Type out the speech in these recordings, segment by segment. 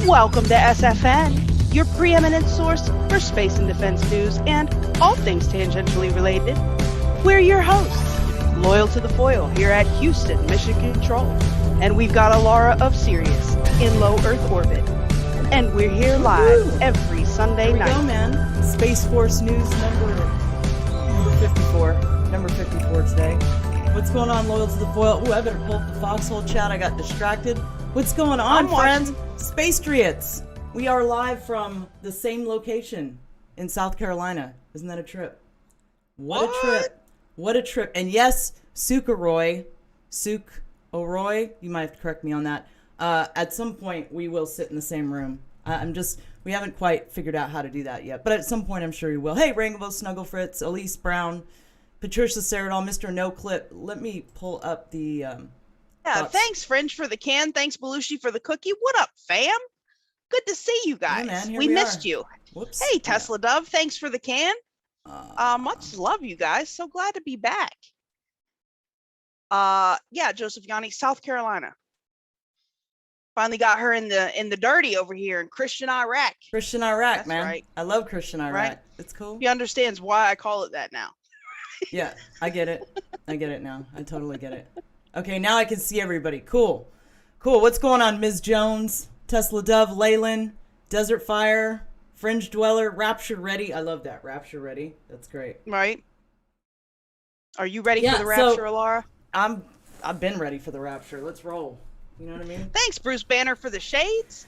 Welcome to SFN, your preeminent source for space and defense news and all things tangentially related. We're your hosts, loyal to the foil here at Houston, Mission Control. And we've got Alara of Sirius in low Earth orbit. And we're here live every Sunday night. Here we go, man. Space Force News number 54. Number 54 today. What's going on, loyal to the foil? Ooh, I better pull up the foxhole chat. I got distracted. What's going on, friends? Spacetriots. We are live from the same location in South Carolina. Isn't that a trip? What a trip. What a trip. And yes, Sook O'Roy, you might have to correct me on that. At some point, we will sit in the same room. We haven't quite figured out how to do that yet. But at some point, I'm sure we will. Hey, Rainbow Snuggle Fritz, Elise Brown, Patricia Saradol, Mr. No Clip. Let me pull up the... thanks, Fringe, for the can. Thanks, Belushi, for the cookie. What up, fam? Good to see you guys. Hey, man, we missed you. Whoops. Hey, Tesla Dove, thanks for the can. Much love, you guys. So glad to be back. Joseph Yanni, South Carolina. Finally got her in the dirty over here in Christian Iraq. Christian Iraq, That's man. right. I love Christian Iraq. Right? It's cool. He understands why I call it that now. Yeah, I get it. I get it now. I totally get it. Okay, now I can see everybody. Cool. What's going on, Ms. Jones, Tesla Dove, Leyland, Desert Fire, Fringe Dweller, Rapture Ready? I love that. Rapture Ready. That's great. Right. Are you ready for the Rapture, Alara? I've been ready for the Rapture. Let's roll. You know what I mean? Thanks, Bruce Banner, for the shades.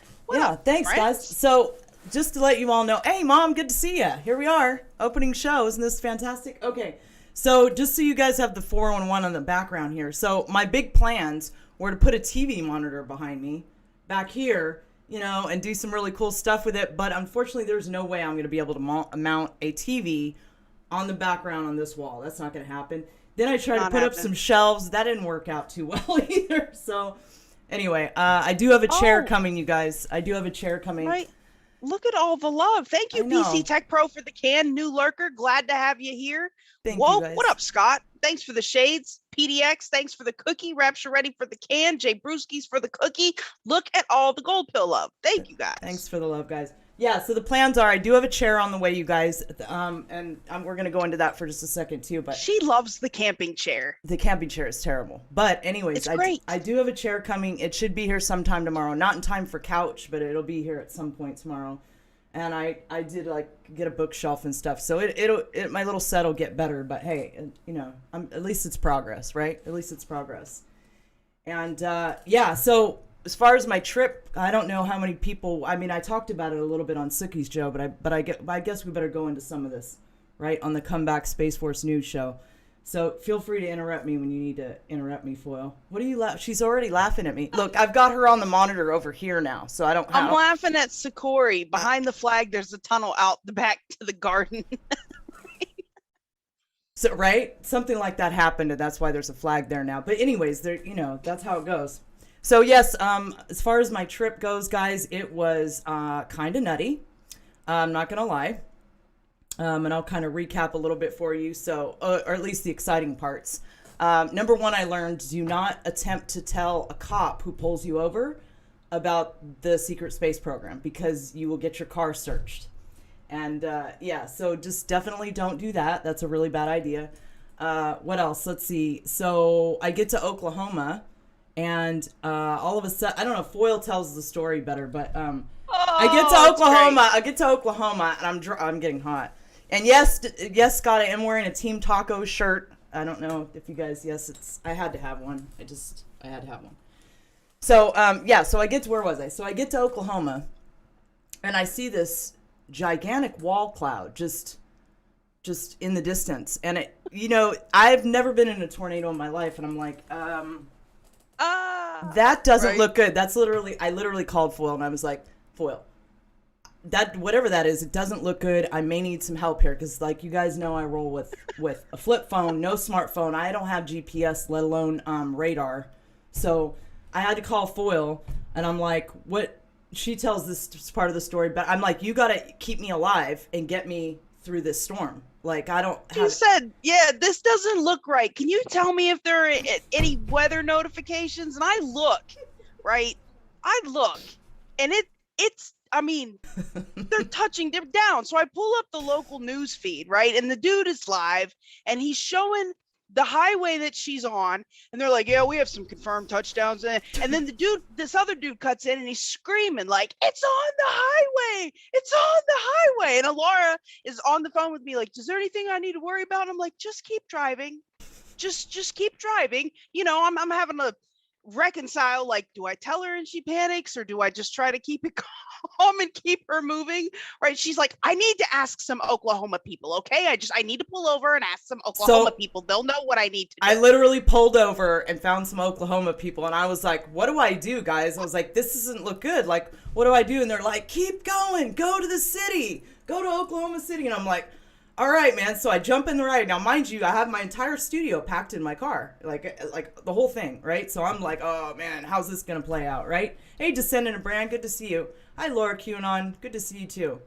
Thanks, guys. So, just to let you all know, hey, Mom, good to see you. Here we are, opening show. Isn't this fantastic? Okay. So just so you guys have the 411 on the background here. So my big plans were to put a TV monitor behind me back here, and do some really cool stuff with it. But unfortunately, there's no way I'm going to be able to mount a TV on the background on this wall. That's not going to happen. Then I tried to put up some shelves. That didn't work out too well either. So anyway, I do have a chair coming, you guys. I do have a chair coming. Right. Look at all the love. Thank you, PC Tech Pro, for the can. New lurker. Glad to have you here. Thank Whoa, you guys. What up, Scott? Thanks for the shades. PDX, thanks for the cookie. Rapture Ready for the can. Jay Brewskis for the cookie. Look at all the gold pill love. Thank you, guys. Thanks for the love, guys. Yeah, so the plans are, I do have a chair on the way, you guys, and we're going to go into that for just a second, too. But she loves the camping chair. The camping chair is terrible. But anyways, it's great. I do have a chair coming. It should be here sometime tomorrow. Not in time for couch, but it'll be here at some point tomorrow. And I did get a bookshelf and stuff, so my little set will get better. But hey, at least it's progress, right? At least it's progress. And so as far as my trip, I don't know how many people. I mean, I talked about it a little bit on Sookie's Joe, but I guess we better go into some of this, right, on the Comeback Space Force News show. So feel free to interrupt me when you need to interrupt me, Foil. What are you She's already laughing at me. Look, I've got her on the monitor over here now, so I don't have... I'm laughing at Sakori. Behind the flag, there's a tunnel out the back to the garden. So, right? Something like that happened, and that's why there's a flag there now. But anyways, that's how it goes. So yes, as far as my trip goes, guys, it was kind of nutty. I'm not going to lie. And I'll kind of recap a little bit for you, or at least the exciting parts. Number one, I learned, do not attempt to tell a cop who pulls you over about the secret space program, because you will get your car searched. And so just definitely don't do that. That's a really bad idea. What else? Let's see. So I get to Oklahoma, and all of a sudden, I don't know, Foil tells the story better, but I get to Oklahoma, and I'm getting hot. And yes, Scott, I am wearing a Team Taco shirt. I don't know if you guys, I had to have one. I had to have one. So, so I get to, where was I? So I get to Oklahoma, and I see this gigantic wall cloud just in the distance. And it, I've never been in a tornado in my life, and I'm like, that doesn't look good. That's I literally called Foil, and I was like, Foil, that, whatever that is, it doesn't look good. I may need some help here, because like you guys know, I roll with a flip phone, no smartphone. I don't have GPS, let alone radar. So I had to call Foil, and I'm like, what? She tells this part of the story, but I'm like, you got to keep me alive and get me through this storm. Like, I don't have... You said, yeah, this doesn't look right. Can you tell me if there are any weather notifications? And I look, right? And it's, I mean, they're touching them down. So I pull up the local news feed, right? And the dude is live, and he's showing the highway that she's on, and they're like, yeah, we have some confirmed touchdowns. And then this other dude cuts in, and he's screaming like, it's on the highway, it's on the highway. And Alara is on the phone with me like, is there anything I need to worry about? And I'm like, just keep driving, just keep driving. I'm having to reconcile, like, do I tell her and she panics, or do I just try to keep it calm and keep her moving, right? She's like, I need to ask some Oklahoma people, okay? I need to pull over and ask some Oklahoma people. They'll know what I need to do. I literally pulled over and found some Oklahoma people, and I was like, what do I do, guys? I was like, this doesn't look good. Like, what do I do? And they're like, keep going, go to the city, go to Oklahoma City. And I'm like, all right, man. So I jump in the ride. Now, mind you, I have my entire studio packed in my car, like the whole thing, right? So I'm like, oh man, how's this gonna play out, right? Hey, Descendant and Brand, good to see you. Hi, Laura QAnon, good to see you too.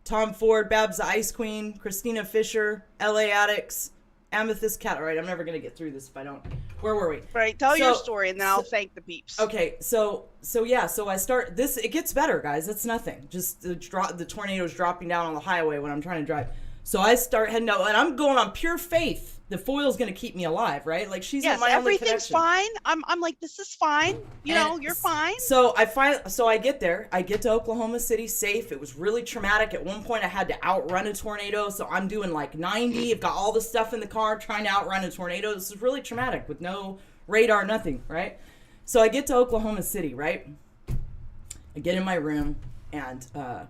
Tom Ford, Babs the Ice Queen, Christina Fisher, LA Addicts, Amethyst Cat. All right, I'm never gonna get through this if I don't. Where were we? Right, tell your story, and then I'll thank the peeps. Okay, so I start this. It gets better, guys. That's nothing. Just the tornadoes dropping down on the highway when I'm trying to drive. So I start heading out, and I'm going on pure faith. The Foil's going to keep me alive, right? Like, she's my only connection. Everything's fine. I'm like, this is fine. You're fine. So I get there. I get to Oklahoma City safe. It was really traumatic. At one point, I had to outrun a tornado. So I'm doing like 90. I've got all the stuff in the car trying to outrun a tornado. This is really traumatic with no radar, nothing, right? So I get to Oklahoma City, right? I get in my room, and I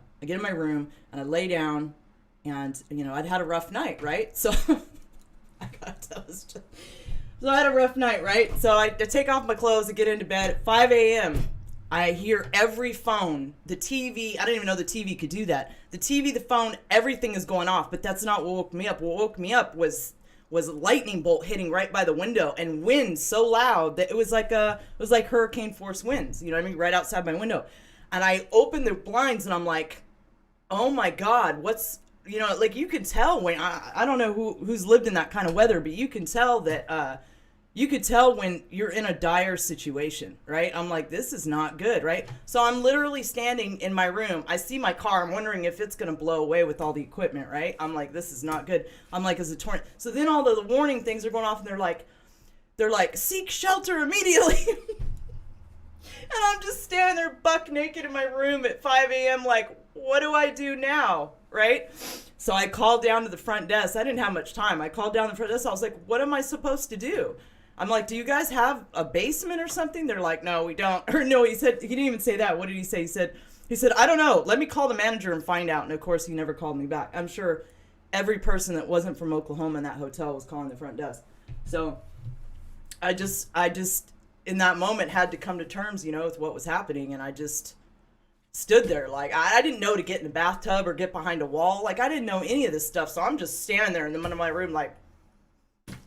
lay down. And, I'd had a rough night, right? So I had a rough night, right? So I take off my clothes and get into bed at 5 a.m. I hear every phone, the TV. I didn't even know the TV could do that. The TV, the phone, everything is going off. But that's not what woke me up. What woke me up was a lightning bolt hitting right by the window, and wind so loud that it was like hurricane force winds. You know what I mean? Right outside my window. And I opened the blinds, and I'm like, oh my God, what's... like, you can tell when I don't know who's lived in that kind of weather, but you can tell that you could tell when you're in a dire situation, right? I'm like, this is not good, right? So I'm literally standing in my room. I see my car. I'm wondering if it's going to blow away with all the equipment, right? I'm like, this is not good. I'm like, is a tornado? So then all the warning things are going off, and they're like, seek shelter immediately. And I'm just standing there buck naked in my room at 5 a.m. like, what do I do now? Right? So I called down to the front desk. I didn't have much time. I called down to the front desk. I was like, what am I supposed to do? I'm like, do you guys have a basement or something? They're like, no, we don't. Or no, he didn't even say that. What did he say? He said, I don't know. Let me call the manager and find out. And of course, he never called me back. I'm sure every person that wasn't from Oklahoma in that hotel was calling the front desk. So I just in that moment had to come to terms, with what was happening. And I just stood there. Like, I didn't know to get in the bathtub or get behind a wall. Like, I didn't know any of this stuff. So I'm just standing there in the middle of my room, like,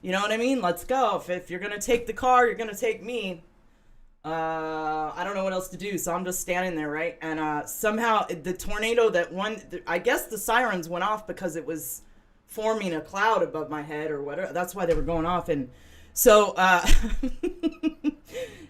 you know what I mean? Let's go. If you're going to take the car, you're going to take me. I don't know what else to do. So I'm just standing there, right? And somehow the tornado I guess the sirens went off because it was forming a cloud above my head or whatever. That's why they were going off. And so,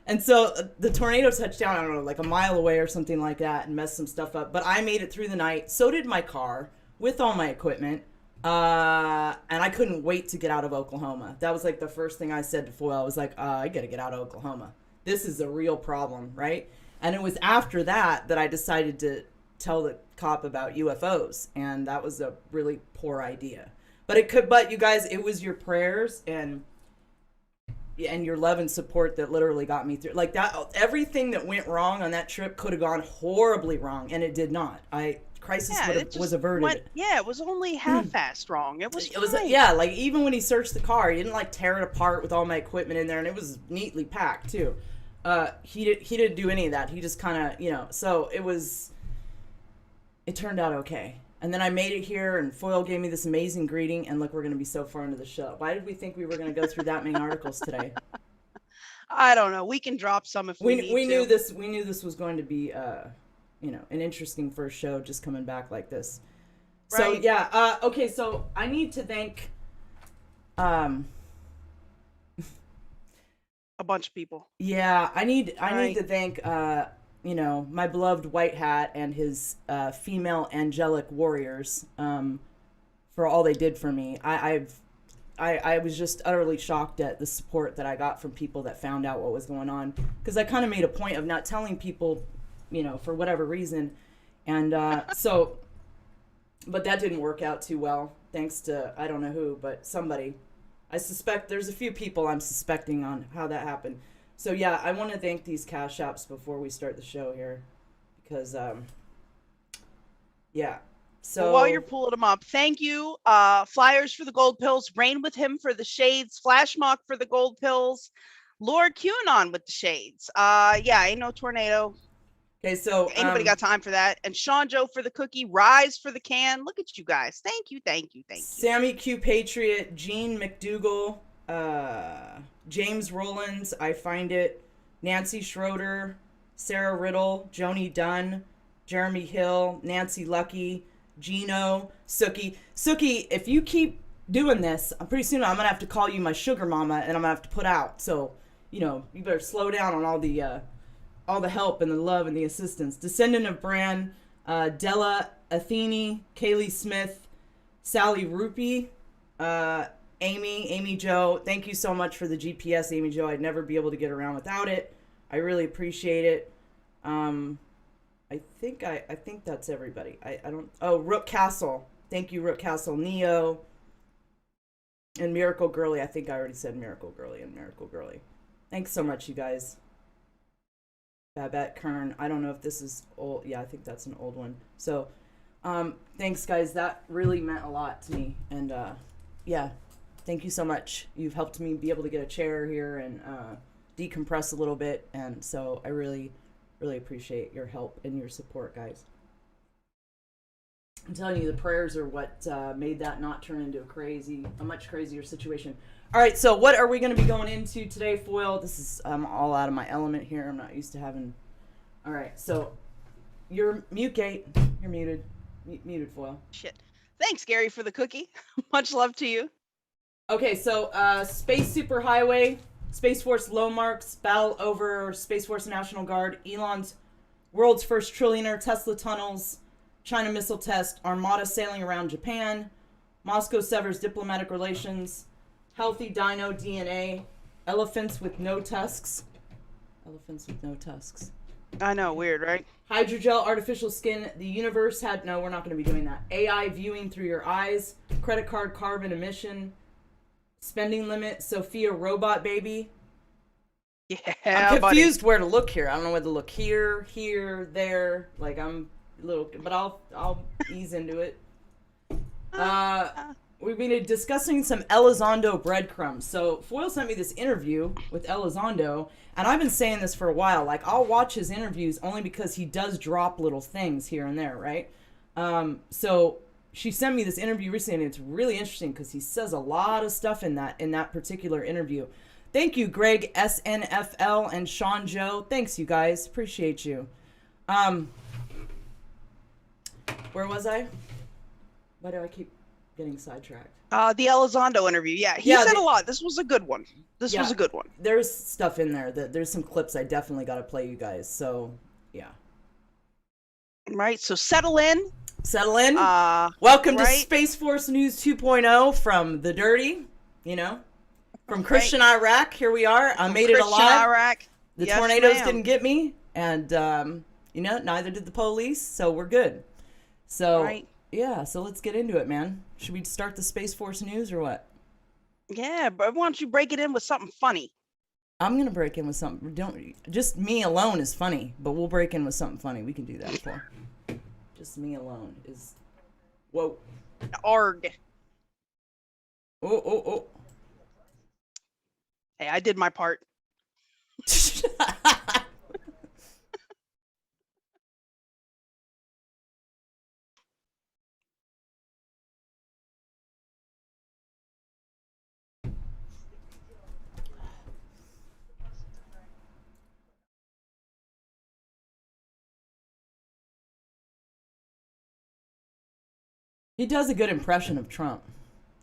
and so the tornado touched down, I don't know, like a mile away or something like that, and messed some stuff up. But I made it through the night. So did my car with all my equipment. And I couldn't wait to get out of Oklahoma. That was like the first thing I said to Foyle. I was like, I got to get out of Oklahoma. This is a real problem, right? And it was after that I decided to tell the cop about UFOs. And that was a really poor idea. But you guys, it was your prayers, and and your love and support that literally got me through. Like that, everything that went wrong on that trip could have gone horribly wrong, and it did not. Crisis was averted. It was only half-assed wrong. It was fine. Yeah, like even when he searched the car, he didn't like tear it apart with all my equipment in there, and it was neatly packed too. He didn't do any of that. He just kind of, so it turned out okay. And then I made it here, and Foil gave me this amazing greeting, and look, we're going to be so far into the show. Why did we think we were going to go through that many articles today? I don't know. We can drop some if we need to. We knew this was going to be an interesting first show, just coming back like this. Right. So yeah, okay. So I need to thank a bunch of people. Yeah, I need to thank my beloved White Hat and his female angelic warriors for all they did for me. I was just utterly shocked at the support that I got from people that found out what was going on, because I kind of made a point of not telling people, for whatever reason, and but that didn't work out too well, thanks to I don't know who, but somebody. I suspect there's a few people I'm suspecting on how that happened. So yeah, I want to thank these cash apps before we start the show here, because yeah. So well, while you're pulling them up, thank you. Flyers for the gold pills, Rain with Him for the shades, Flash Mock for the gold pills, Lord QAnon with the shades. Ain't no tornado. Okay, so anybody got time for that? And Sean Joe for the cookie, Rise for the can. Look at you guys. Thank you. Sammy Q Patriot, Gene McDougal, James Rollins, I Find It, Nancy Schroeder, Sarah Riddle, Joni Dunn, Jeremy Hill, Nancy Lucky, Gino, Sookie. Sookie, if you keep doing this, pretty soon I'm gonna have to call you my sugar mama, and I'm gonna have to put out. So, you better slow down on all the help and the love and the assistance. Descendant of Bran, Della Athene, Kaylee Smith, Sally Rupee, Amy Joe. Thank you so much for the GPS, Amy Joe. I'd never be able to get around without it. I really appreciate it. I think that's everybody. Rook Castle. Thank you, Rook Castle. Neo and Miracle Girly. I think I already said Miracle Girly and Miracle Girly. Thanks so much, you guys. Babette Kern. I don't know if this is old. Yeah, I think that's an old one. So, thanks, guys. That really meant a lot to me. And, yeah, thank you so much. You've helped me be able to get a chair here and decompress a little bit. And so I really, really appreciate your help and your support, guys. I'm telling you, the prayers are what made that not turn into a much crazier situation. All right, so what are we going to be going into today, Foil? This is all out of my element here. I'm not used to having... All right, so you're mute, Gate. You're muted. Muted, Foil. Shit. Thanks, Gary, for the cookie. Much love to you. Okay, so Space Superhighway, Space Force low marks, battle over Space Force National Guard, Elon's world's first trillionaire, Tesla tunnels, China missile test, Armada sailing around Japan, Moscow severs diplomatic relations, healthy Dino DNA, elephants with no tusks. I know, weird, right? Hydrogel, artificial skin, the universe had... No, we're not going to be doing that. AI viewing through your eyes, credit card carbon emission, spending limit, Sophia robot baby. Yeah, I'm confused where to look here. I don't know whether to look here, there. Like, I'm a little... But I'll ease into it. We've been discussing some Elizondo breadcrumbs. So Foil sent me this interview with Elizondo, and I've been saying this for a while. Like, I'll watch his interviews only because he does drop little things here and there, right? So she sent me this interview recently, and it's really interesting because he says a lot of stuff in that particular interview. Thank you, Greg SNFL and Sean Joe. Thanks, you guys. Appreciate you. Where was I? Why do I keep getting sidetracked? The Elizondo interview. Yeah, he said a lot. This was a good one. This was a good one. There's stuff in there. There's some clips I definitely got to play you guys. So, yeah. Right. So settle in. Welcome to Space Force News 2.0 from the dirty, from Christian Iraq. Here we are. I made it alive. Iraq. The tornadoes didn't get me, and neither did the police. So we're good. So yeah. So let's get into it, man. Should we start the Space Force News or what? Yeah, but why don't you break it in with something funny? I'm gonna break in with something. Don't just me alone is funny, but we'll break in with something funny. We can do that for. Just me alone is. Whoa. Arg. Oh. Hey, I did my part. He does a good impression of Trump.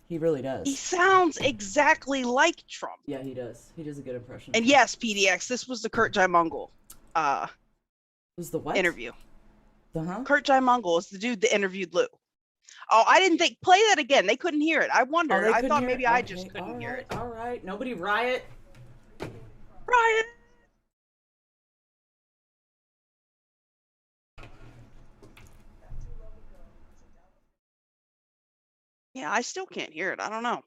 He really does. He sounds exactly like Trump. Yeah, he does. He does a good impression. And yes, PDX, this was the Kurt Jaimungal was the what? interview. The Kurt Jaimungal is the dude that interviewed Lou. Oh, I didn't think. Play that again. They couldn't hear it. I wondered. I thought maybe I just couldn't hear it. All right. Nobody riot. Riot. Yeah, I still can't hear it. I don't know.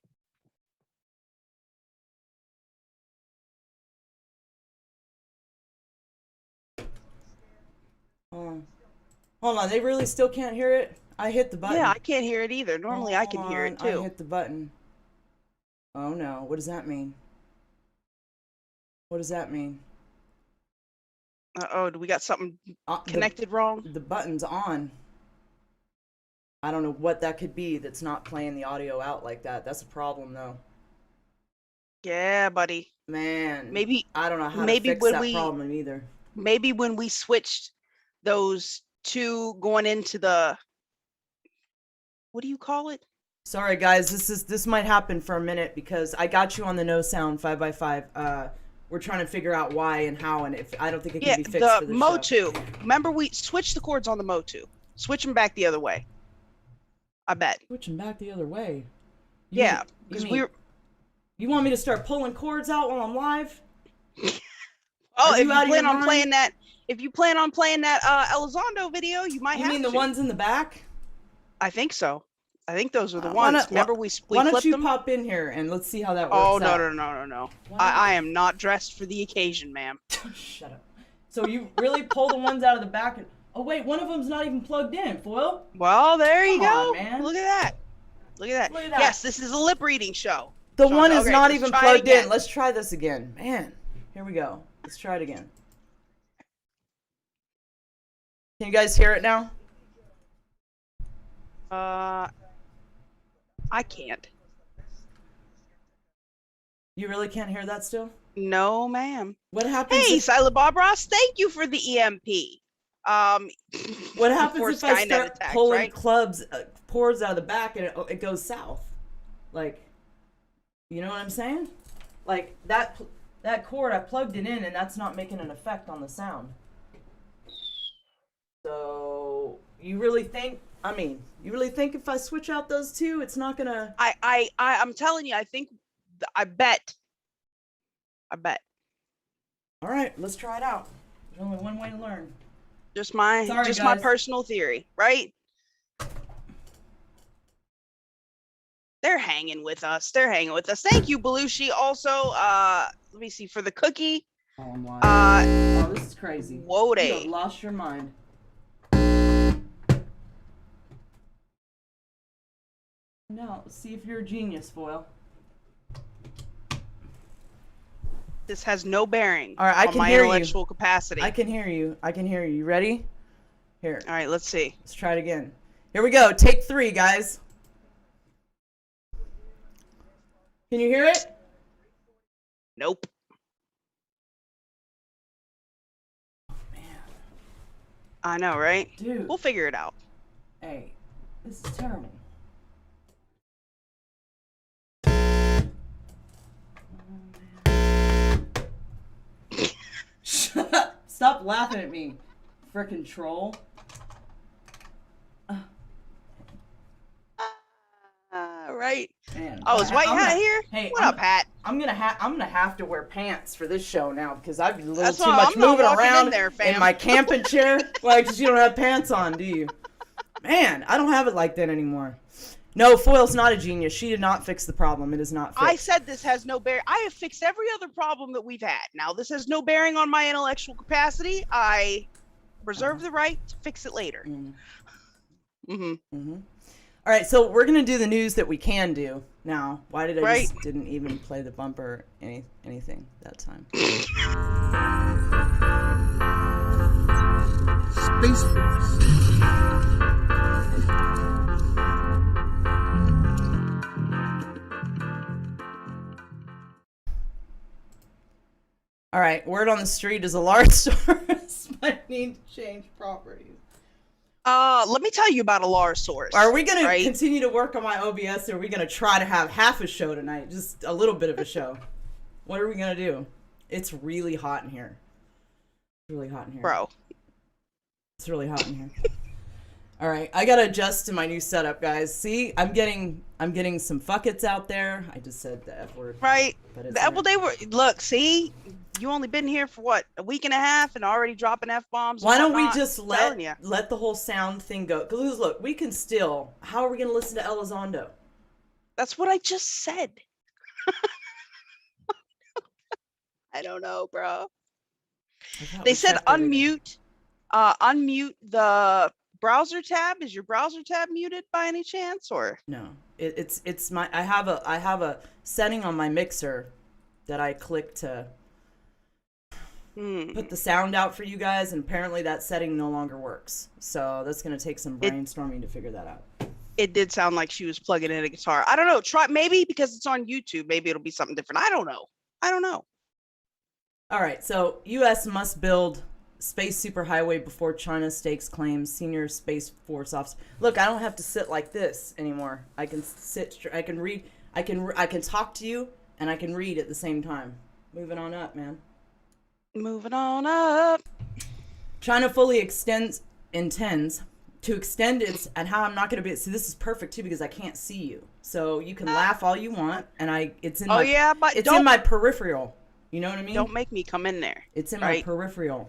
Hold on. They really still can't hear it? I hit the button. Yeah, I can't hear it either. Normally I can hear it too. I hit the button. Oh no. What does that mean? What does that mean? Uh-oh, do we got something connected wrong? The button's on. I don't know what that could be that's not playing the audio out like that. That's a problem, though. Yeah, buddy. Man. Maybe I don't know how to fix that problem either. Maybe when we switched those two going into the, what do you call it? Sorry, guys. This might happen for a minute because I got you on the no sound 5x5. We're trying to figure out why and how, and if I don't think it can be fixed for the Motu. Remember, we switched the cords on the Motu. Switch them back the other way. I bet. Switching back the other way. Yeah, because You want me to start pulling cords out while I'm live? Oh, if you plan on playing that, Elizondo video, you might have to. You mean the ones in the back? I think so. I think those are the ones. Remember we flipped them? Why don't you pop in here and let's see how that works out. Oh, no. I am not dressed for the occasion, ma'am. Shut up. So you really pull the ones out of the back and... Oh, wait, one of them's not even plugged in, Foil. Well, there you go. Man. Look at that. Look at that. Yes, this is a lip reading show. The one is not even plugged in. Let's try this again. Man, here we go. Let's try it again. Can you guys hear it now? I can't. You really can't hear that still? No, ma'am. What happens? Hey, Silent Bob Ross, thank you for the EMP. What happens if I start pulling cords out of the back and it goes south? Like, you know what I'm saying? Like that cord, I plugged it in and that's not making an effect on the sound. So you really think? I mean, you really think if I switch out those two, it's not gonna? I'm telling you, I bet. All right, let's try it out. There's only one way to learn. Just my personal theory, right? They're hanging with us. Thank you, Belushi. Also, let me see for the cookie. Oh my! Oh, this is crazy. Whoa, you have lost your mind. Now, see if you're a genius, Foil. This has no bearing on my intellectual capacity. I can hear you. You ready? Here. All right, let's see. Let's try it again. Here we go. Take 3, guys. Can you hear it? Nope. Oh, man. I know, right? Dude. We'll figure it out. Hey, this is terrible. Shut up. Stop laughing at me, frickin' troll. Right. Man, oh, is White Hat here? Hey, what up, Hat? I'm gonna have to wear pants for this show now because I've been a little too much moving around in my camping chair. Like, 'cause you don't have pants on, do you? Man, I don't have it like that anymore. No, Foyle's not a genius. She did not fix the problem. It is not fixed. I said this has no bearing. I have fixed every other problem that we've had. Now, this has no bearing on my intellectual capacity. I reserve the right to fix it later. All right, so we're going to do the news that we can do now. Why did I just didn't even play the bumper anything that time? Space Force. All right, word on the street is Alara stores might need to change properties. Let me tell you about Alara. Are we going to continue to work on my OBS, or are we going to try to have half a show tonight? Just a little bit of a show. What are we going to do? It's really hot in here. It's really hot in here. Bro. It's really hot in here. All right, I got to adjust to my new setup, guys. See, I'm getting some fuckets out there. I just said the F word. Right. Well, they were, look, see, you only been here for what, a week and a half and already dropping F-bombs? Why don't we just let the whole sound thing go? Because look, we can still, how are we going to listen to Elizondo? That's what I just said. I don't know, bro. They said unmute the browser tab. Is your browser tab muted by any chance, or no? It's my I have a setting on my mixer that I click to put the sound out for you guys, and apparently that setting no longer works. So that's gonna take some brainstorming to figure that out. It did sound like she was plugging in a guitar. I don't know. Try maybe because it's on YouTube. Maybe it'll be something different. I don't know. All right. So U.S. must build space superhighway before China stakes claims. Senior Space Force officer. Look, I don't have to sit like this anymore. I can sit. I can read. I can talk to you, and I can read at the same time. Moving on up, man. Moving on up. China fully intends to extend its, and how I'm not going to be, see, this is perfect too because I can't see you. So you can laugh all you want, and it's in in my peripheral. You know what I mean? Don't make me come in there. It's in my peripheral.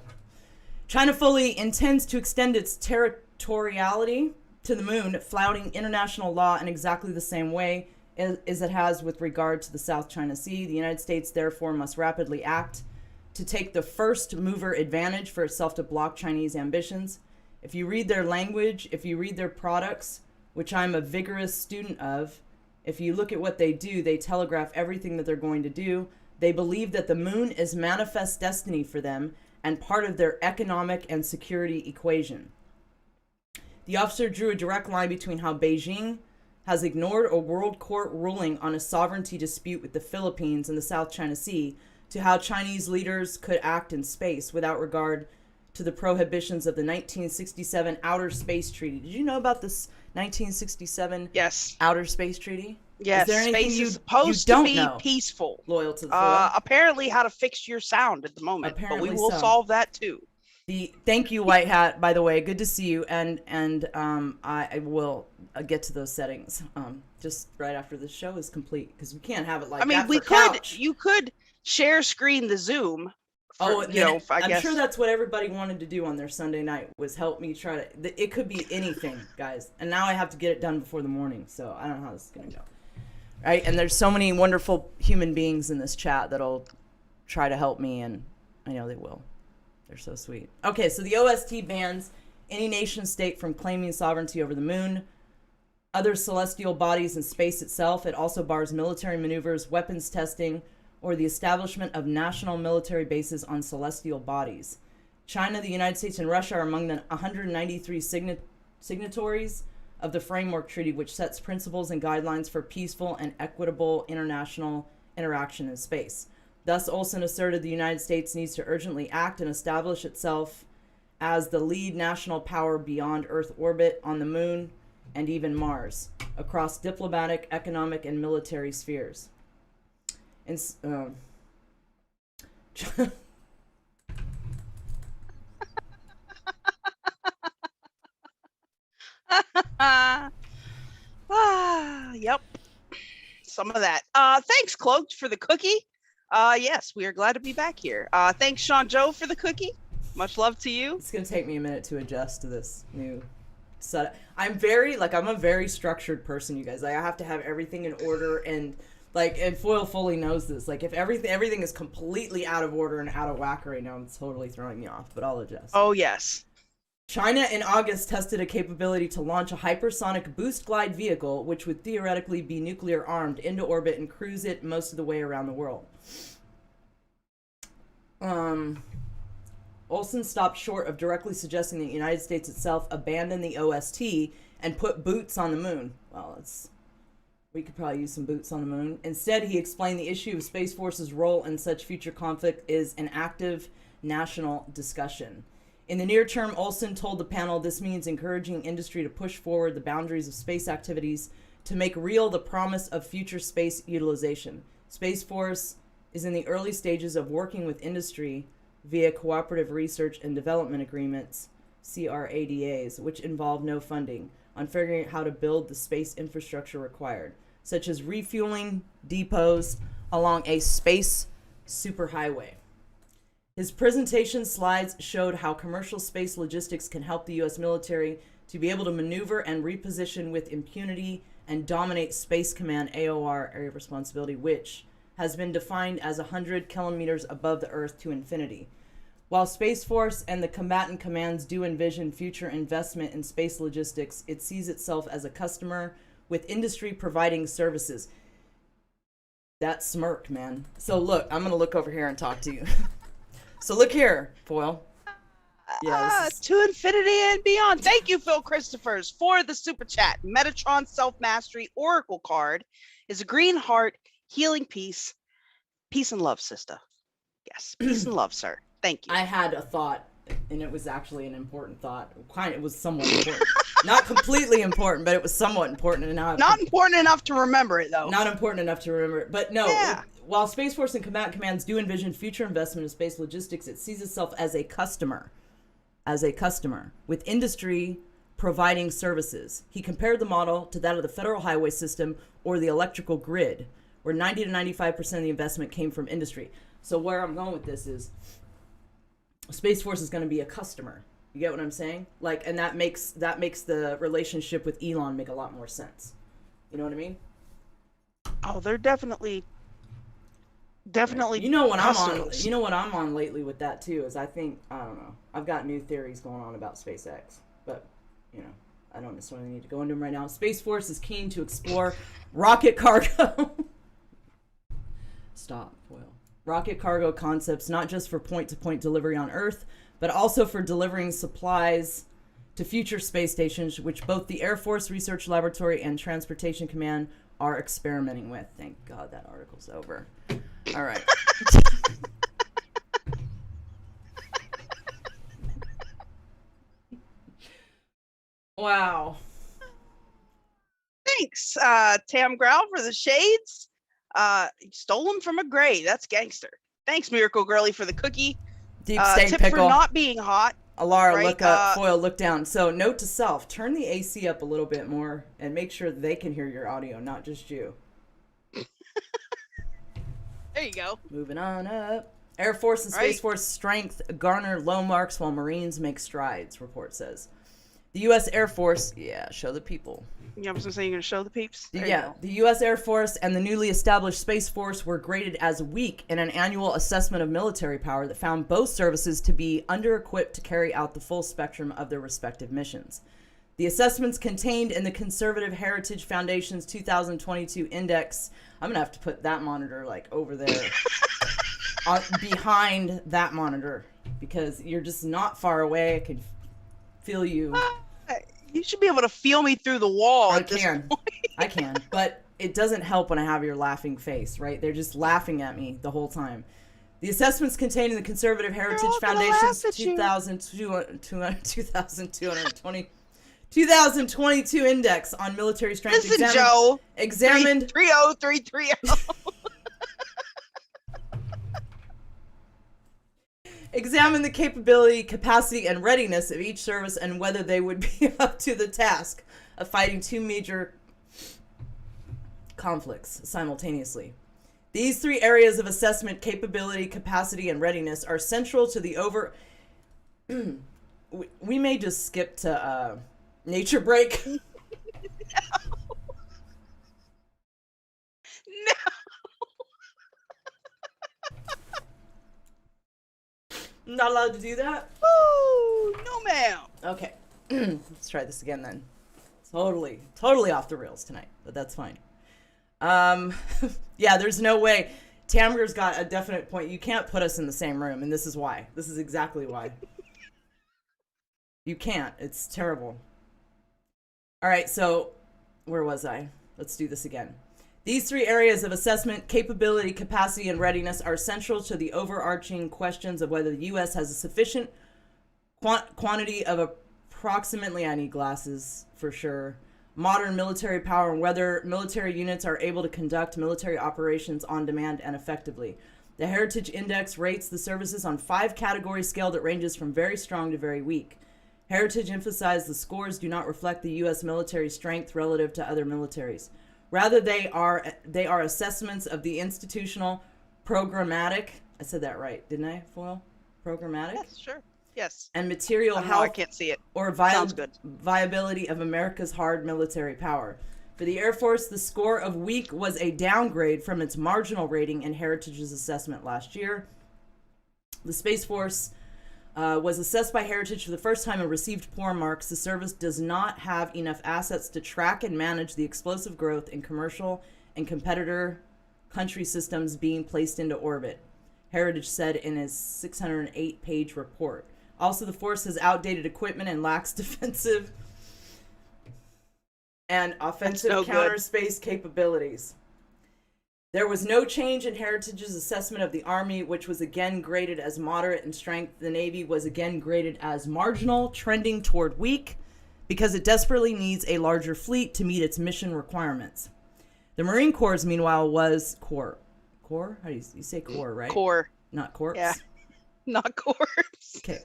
China fully intends to extend its territoriality to the moon, flouting international law in exactly the same way as it has with regard to the South China Sea. The United States, therefore, must rapidly act to take the first mover advantage for itself to block Chinese ambitions. If you read their language, if you read their products, which I'm a vigorous student of, if you look at what they do, they telegraph everything that they're going to do. They believe that the moon is manifest destiny for them and part of their economic and security equation. The officer drew a direct line between how Beijing has ignored a world court ruling on a sovereignty dispute with the Philippines and the South China Sea to how Chinese leaders could act in space without regard to the prohibitions of the 1967 Outer Space Treaty. Did you know about this 1967 Outer Space Treaty? Yes, is there anything space is supposed to be peaceful. Loyal to the foil? Apparently how to fix your sound at the moment, but we will solve that too. Thank you, White Hat, by the way. Good to see you, and I will get to those settings just right after the show is complete, because we can't have it like that. You could share screen the Zoom. I'm sure that's what everybody wanted to do on their Sunday night, was help me try to. It could be anything, guys. And now I have to get it done before the morning, so I don't know how this is gonna go. Right? And there's so many wonderful human beings in this chat that'll try to help me, and I know they will. They're so sweet. Okay, so the OST bans any nation state from claiming sovereignty over the moon, other celestial bodies, and space itself. It also bars military maneuvers, weapons testing, or the establishment of national military bases on celestial bodies. China, the United States, and Russia are among the 193 signatories of the Framework Treaty, which sets principles and guidelines for peaceful and equitable international interaction in space. Thus, Olson asserted the United States needs to urgently act and establish itself as the lead national power beyond Earth orbit, on the moon, and even Mars, across diplomatic, economic, and military spheres. And yep, some of that. Thanks, Cloaked, for the cookie. Yes, we are glad to be back here. Thanks, Sean Joe, for the cookie. Much love to you. It's gonna take me a minute to adjust to this new So I'm a very structured person, you guys. Like, I have to have everything in order, and Foyle fully knows this. Like, if everything is completely out of order and out of whack right now, it's totally throwing me off, but I'll adjust. Oh, yes. China in August tested a capability to launch a hypersonic boost glide vehicle, which would theoretically be nuclear armed, into orbit and cruise it most of the way around the world. Olson stopped short of directly suggesting that the United States itself abandon the OST and put boots on the moon. Well, we could probably use some boots on the moon. Instead, he explained the issue of Space Force's role in such future conflict is an active national discussion. In the near term, Olson told the panel this means encouraging industry to push forward the boundaries of space activities to make real the promise of future space utilization. Space Force is in the early stages of working with industry via cooperative research and development agreements, CRADAs, which involve no funding, on figuring out how to build the space infrastructure required, such as refueling depots along a space superhighway. His presentation slides showed how commercial space logistics can help the U.S. military to be able to maneuver and reposition with impunity and dominate Space Command AOR, Area of Responsibility, which has been defined as 100 kilometers above the Earth to infinity. While Space Force and the combatant commands do envision future investment in space logistics, it sees itself as a customer with industry providing services. That smirk, man. So look, I'm going to look over here and talk to you. So look here, Foyle. Yeah, to infinity and beyond. Thank you, Phil Christophers, for the super chat. Metatron Self-Mastery Oracle card is a green heart, healing peace and love, sister. Yes, peace and love, sir. Thank you. I had a thought, and it was actually an important thought. It was somewhat important. Not completely important, but it was somewhat important. And now not important enough to remember it, though. Not important enough to remember it. But no, yeah. While Space Force and combatant commands do envision future investment in space logistics, it sees itself as a customer, with industry providing services. He compared the model to that of the federal highway system or the electrical grid, where 90 to 95% of the investment came from industry. So where I'm going with this is Space Force is going to be a customer. You get what I'm saying? And that makes the relationship with Elon make a lot more sense. You know what I mean? Oh, they're definitely. You know what customers. You know what I'm on lately with that too is I don't know. I've got new theories going on about SpaceX, but I don't necessarily need to go into them right now. Space Force is keen to explore rocket cargo. Stop, Foyle. Rocket cargo concepts, not just for point-to-point delivery on Earth, but also for delivering supplies to future space stations, which both the Air Force Research Laboratory and Transportation Command are experimenting with. Thank God that article's over. All right. Wow. Thanks, Tam Growl, for the shades. Stole them from a gray. That's gangster. Thanks, Miracle Girly, for the cookie. Deep stain tip pickle. for not being hot. Alara, right? Look up. Foyle, look down. So, note to self: turn the AC up a little bit more, and make sure they can hear your audio, not just you. There you go. Moving on up. Air Force and Space Force strength garner low marks while Marines make strides, report says. The U.S. Air Force, show the people. Yeah, I was going to say you're going to show the peeps? The U.S. Air Force and the newly established Space Force were graded as weak in an annual assessment of military power that found both services to be under-equipped to carry out the full spectrum of their respective missions. The assessments contained in the Conservative Heritage Foundation's 2022 index. I'm going to have to put that monitor over there behind that monitor because you're just not far away. I can feel you. You should be able to feel me through the wall. I can, but it doesn't help when I have your laughing face, right? They're just laughing at me the whole time. The assessments contained in the Conservative Heritage Foundation's 2022 index on military strength examined 30330. Examine the capability, capacity, and readiness of each service and whether they would be up to the task of fighting two major conflicts simultaneously. These three areas of assessment, capability, capacity, and readiness, are central to the we may just skip to Nature break. No. I'm not allowed to do that? Ooh, no, ma'am. Okay. Let's try this again then. Totally off the rails tonight, but that's fine. Yeah, there's no way. Tamra's got a definite point. You can't put us in the same room, and this is why. This is exactly why. You can't. It's terrible. All right, so where was I? Let's do this again. These three areas of assessment, capability, capacity, and readiness are central to the overarching questions of whether the U.S. has a sufficient quantity of approximately, I need glasses for sure, modern military power, and whether military units are able to conduct military operations on demand and effectively. The Heritage Index rates the services on 5-category scale that ranges from very strong to very weak. Heritage emphasized the scores do not reflect the U.S. military strength relative to other militaries. Rather, they are assessments of the institutional, programmatic, I said that right, didn't I, Foyle? Programmatic? Yes, sure. Yes. And material I don't know, health I can't see it. or Sounds good. viability of America's hard military power. For the Air Force, the score of weak was a downgrade from its marginal rating in Heritage's assessment last year. The Space Force was assessed by Heritage for the first time and received poor marks. The service does not have enough assets to track and manage the explosive growth in commercial and competitor country systems being placed into orbit, Heritage said in his 608-page report. Also, the force has outdated equipment and lacks defensive and offensive counter space capabilities. There was no change in Heritage's assessment of the Army, which was again graded as moderate in strength. The Navy was again graded as marginal, trending toward weak, because it desperately needs a larger fleet to meet its mission requirements. The Marine Corps, meanwhile, was Corps? How do you say Corps, right? Corps. Not corpse? Yeah, not corpse. Okay.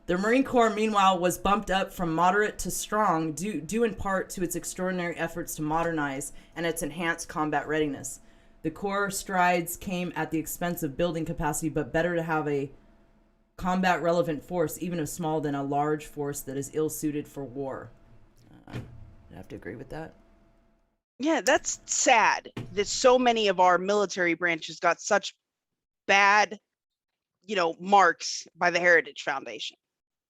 The Marine Corps, meanwhile, was bumped up from moderate to strong, due in part to its extraordinary efforts to modernize and its enhanced combat readiness. The Corps strides came at the expense of building capacity, but better to have a combat-relevant force, even if small, than a large force that is ill-suited for war. I have to agree with that. Yeah, that's sad that so many of our military branches got such bad, marks by the Heritage Foundation.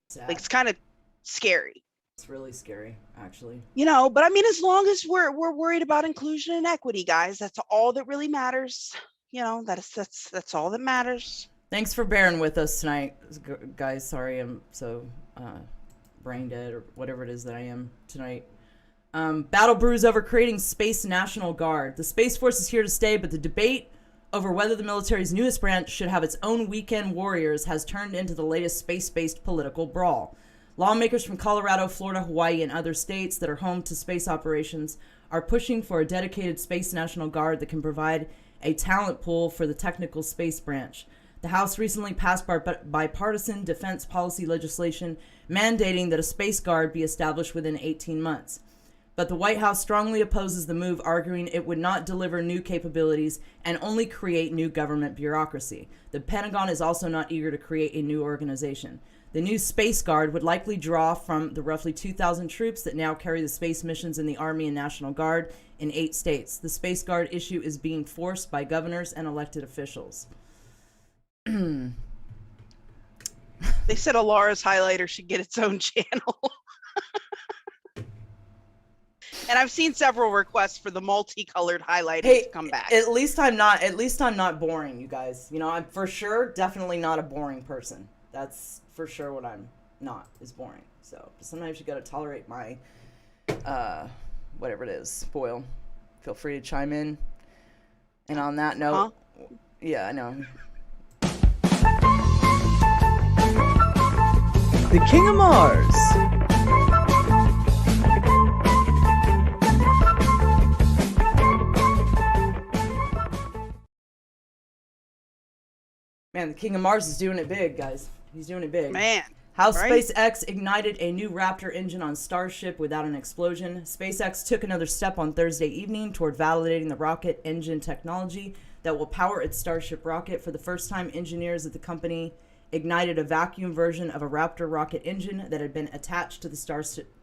Sad. Like, it's kind of scary. It's really scary, actually. But I mean, as long as we're worried about inclusion and equity, guys, that's all that really matters. That's all that matters. Thanks for bearing with us tonight, guys. Sorry I'm so brain dead or whatever it is that I am tonight. Battle brews over creating Space National Guard. The Space Force is here to stay, but the debate over whether the military's newest branch should have its own weekend warriors has turned into the latest space-based political brawl. Lawmakers from Colorado, Florida, Hawaii, and other states that are home to space operations are pushing for a dedicated Space National Guard that can provide a talent pool for the technical space branch. The House recently passed bipartisan defense policy legislation mandating that a Space Guard be established within 18 months. But the White House strongly opposes the move, arguing it would not deliver new capabilities and only create new government bureaucracy. The Pentagon is also not eager to create a new organization. The new Space Guard would likely draw from the roughly 2,000 troops that now carry the space missions in the Army and National Guard in 8 states. The Space Guard issue is being forced by governors and elected officials. They said Alara's highlighter should get its own channel. And I've seen several requests for the multicolored highlighting to come back. At least I'm not boring, you guys. I'm for sure definitely not a boring person. That's for sure what I'm not, is boring. So sometimes you got to tolerate my whatever it is. Foil, feel free to chime in. And on that note, yeah, I know. The King of Mars. Man, the King of Mars is doing it big, guys. He's doing it big. Man. How right? SpaceX ignited a new Raptor engine on Starship without an explosion. SpaceX took another step on Thursday evening toward validating the rocket engine technology that will power its Starship rocket. For the first time, engineers at the company ignited a vacuum version of a Raptor rocket engine that had been attached to the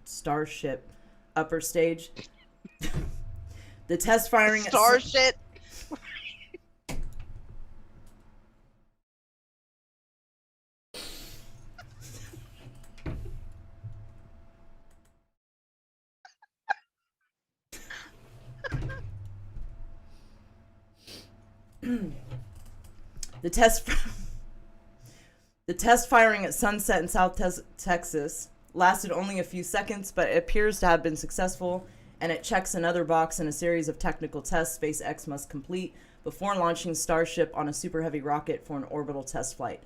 Starship upper stage. The test firing Starship. The test firing at sunset in South Texas lasted only a few seconds, but it appears to have been successful, and it checks another box in a series of technical tests SpaceX must complete before launching Starship on a super heavy rocket for an orbital test flight.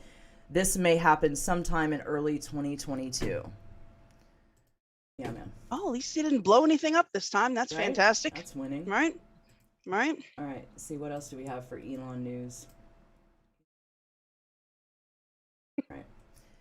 This may happen sometime in early 2022. Yeah, man. Oh, at least he didn't blow anything up this time. That's Right? fantastic. That's winning. Right? Right? All right, let's see, what else do we have for Elon news? All right.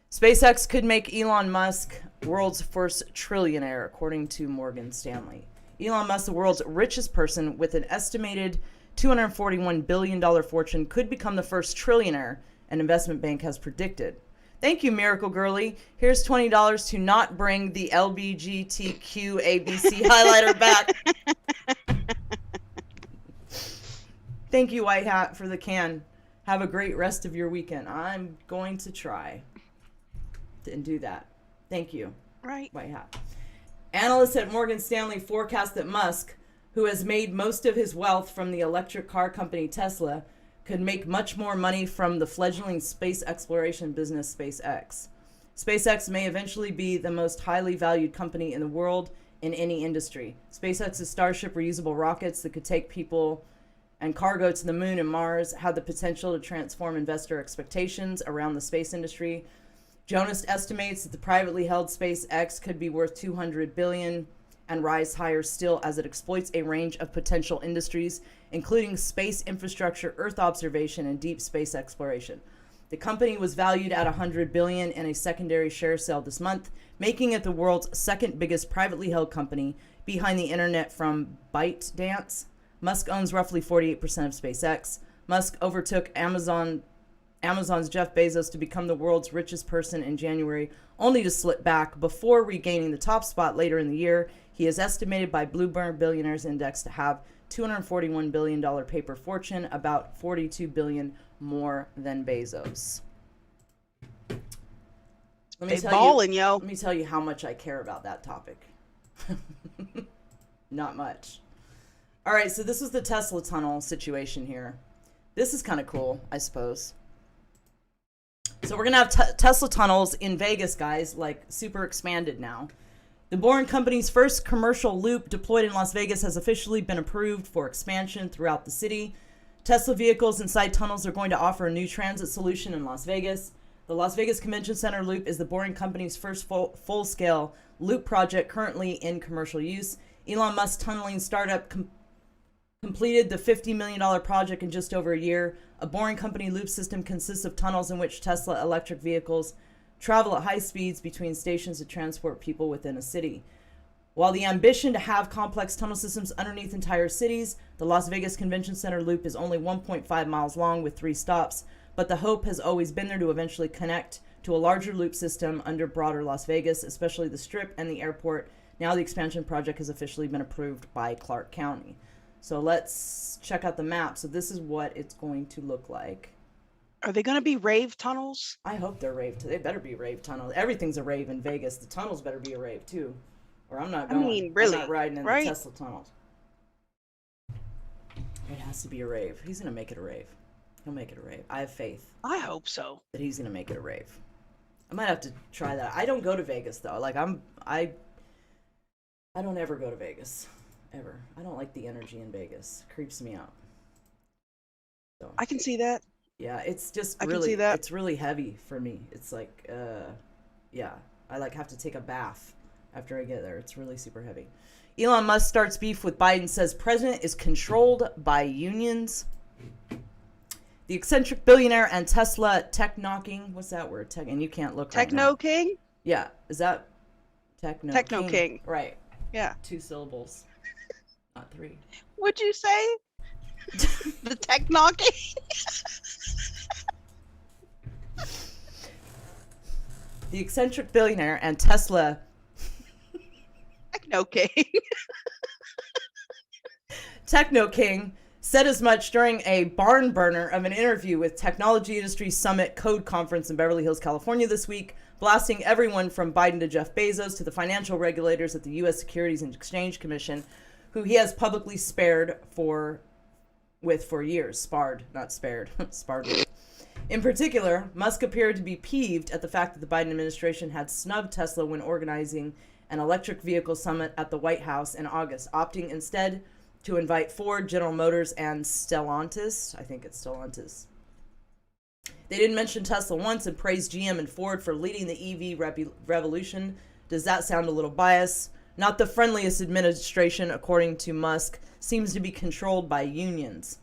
SpaceX could make Elon Musk world's first trillionaire, according to Morgan Stanley. Elon Musk, the world's richest person with an estimated $241 billion fortune, could become the first trillionaire, an investment bank has predicted. Thank you, Miracle Girly. Here's $20 to not bring the LBGTQ ABC highlighter back. Thank you, White Hat, for the can. Have a great rest of your weekend. I'm going to try and do that. Thank you. Right. White Hat. Analysts at Morgan Stanley forecast that Musk, who has made most of his wealth from the electric car company Tesla, could make much more money from the fledgling space exploration business SpaceX. SpaceX may eventually be the most highly valued company in the world in any industry. SpaceX's Starship reusable rockets that could take people and cargo to the moon and Mars have the potential to transform investor expectations around the space industry. Jonas estimates that the privately held SpaceX could be worth $200 billion and rise higher still as it exploits a range of potential industries, including space infrastructure, Earth observation, and deep space exploration. The company was valued at $100 billion in a secondary share sale this month, making it the world's second biggest privately held company behind the internet from ByteDance. Musk owns roughly 48% of SpaceX. Musk overtook Amazon's Jeff Bezos to become the world's richest person in January, only to slip back before regaining the top spot later in the year. He is estimated by Bloomberg Billionaires Index to have $241 billion paper fortune, about $42 billion more than Bezos. They ballin', yo. Let me tell you how much I care about that topic. Not much. All right, so this is the Tesla tunnel situation here. This is kind of cool, I suppose. So we're going to have Tesla tunnels in Vegas, guys, like super expanded now. The Boring Company's first commercial loop deployed in Las Vegas has officially been approved for expansion throughout the city. Tesla vehicles inside tunnels are going to offer a new transit solution in Las Vegas. The Las Vegas Convention Center loop is the Boring Company's first full-scale loop project currently in commercial use. Elon Musk's tunneling startup completed the $50 million project in just over a year. A Boring Company loop system consists of tunnels in which Tesla electric vehicles travel at high speeds between stations to transport people within a city. While the ambition to have complex tunnel systems underneath entire cities, the Las Vegas Convention Center loop is only 1.5 miles long with 3 stops, but the hope has always been there to eventually connect to a larger loop system under broader Las Vegas, especially the Strip and the airport. Now the expansion project has officially been approved by Clark County. So let's check out the map. So this is what it's going to look like. Are they going to be rave tunnels? I hope they're rave. They better be rave tunnels. Everything's a rave in Vegas. The tunnels better be a rave too, or I'm not going. I mean, really, I'm not riding in right? the Tesla tunnels. It has to be a rave. He's going to make it a rave. He'll make it a rave. I have faith I hope so. that he's going to make it a rave. I might have to try that. I don't go to Vegas though. Like I don't ever go to Vegas. Ever. I don't like the energy in Vegas. It creeps me out. So I can see that. yeah, it's just I can really see that. it's really heavy for me. It's like yeah, I like have to take a bath after I get there. It's really super heavy. Elon Musk starts beef with Biden, says president is controlled by unions. The eccentric billionaire and Tesla tech-knocking, what's that word? Tech, and you can't look right Techno now. King? Yeah, is that Techno King. Right. Yeah. 2 syllables, not 3. What'd you say? The Techno King? The eccentric billionaire and Tesla Techno King said as much during a barn burner of an interview with Technology Industry Summit Code Conference in Beverly Hills, California this week, blasting everyone from Biden to Jeff Bezos to the financial regulators at the U.S. Securities and Exchange Commission, who he has publicly sparred for years. Sparred, not spared. Sparred with. In particular, Musk appeared to be peeved at the fact that the Biden administration had snubbed Tesla when organizing an electric vehicle summit at the White House in August, opting instead to invite Ford, General Motors, and Stellantis. I think it's Stellantis. They didn't mention Tesla once and praised GM and Ford for leading the EV revolution. Does that sound a little biased? Not the friendliest administration, according to Musk, seems to be controlled by unions.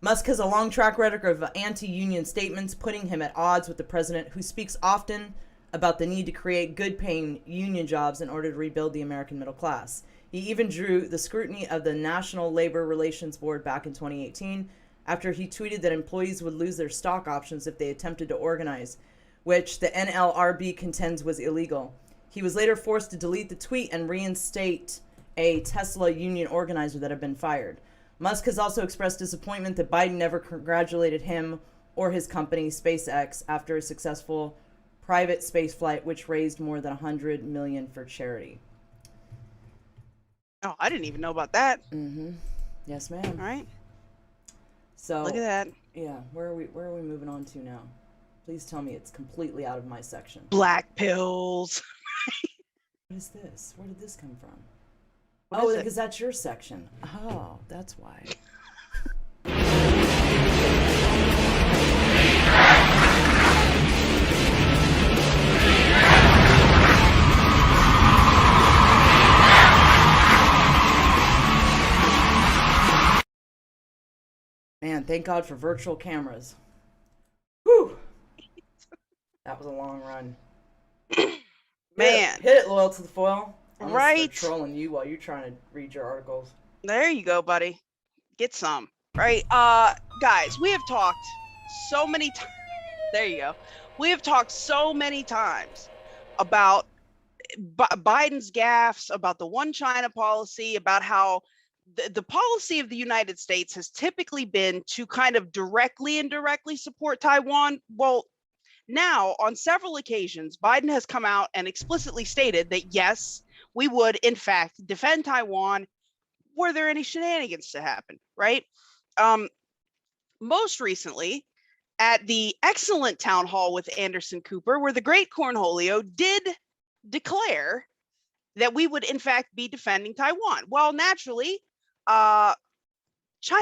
Musk has a long track record of anti-union statements, putting him at odds with the president, who speaks often about the need to create good-paying union jobs in order to rebuild the American middle class. He even drew the scrutiny of the National Labor Relations Board back in 2018 after he tweeted that employees would lose their stock options if they attempted to organize, which the NLRB contends was illegal. He was later forced to delete the tweet and reinstate a Tesla union organizer that had been fired. Musk has also expressed disappointment that Biden never congratulated him or his company, SpaceX, after a successful private space flight, which raised more than $100 million for charity. Oh, I didn't even know about that. Mm-hmm. Yes, ma'am. All right. So look at that. Yeah, where are we moving on to now? Please tell me it's completely out of my section. Black pills. What is this? Where did this come from? What Oh, is because that's your section. Oh, that's why. Man, thank God for virtual cameras. Whew. That was a long run. Man. Hit it, Loyal to the Foil. Right. Trolling you while you're trying to read your articles. There you go, buddy. Get some. Right. Guys, we have talked so many times. There you go. We have talked so many times about Biden's gaffes, about the one China policy, about how the policy of the United States has typically been to kind of directly and indirectly support Taiwan. Well, now on several occasions, Biden has come out and explicitly stated that, yes, we would, in fact, defend Taiwan were there any shenanigans to happen, right? Most recently, at the excellent town hall with Anderson Cooper, where the great Cornholio did declare that we would, in fact, be defending Taiwan. Well, naturally, China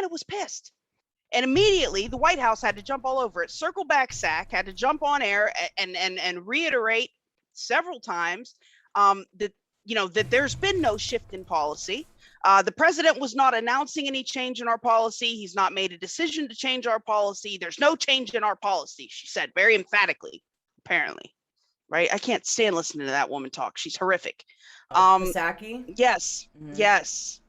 was pissed. And immediately, the White House had to jump all over it. Circle back SAC had to jump on air and reiterate several times that there's been no shift in policy. The president was not announcing any change in our policy. He's not made a decision to change our policy. There's no change in our policy, she said very emphatically, apparently. Right? I can't stand listening to that woman talk. She's horrific. Saki? Yes. Mm-hmm. Yes.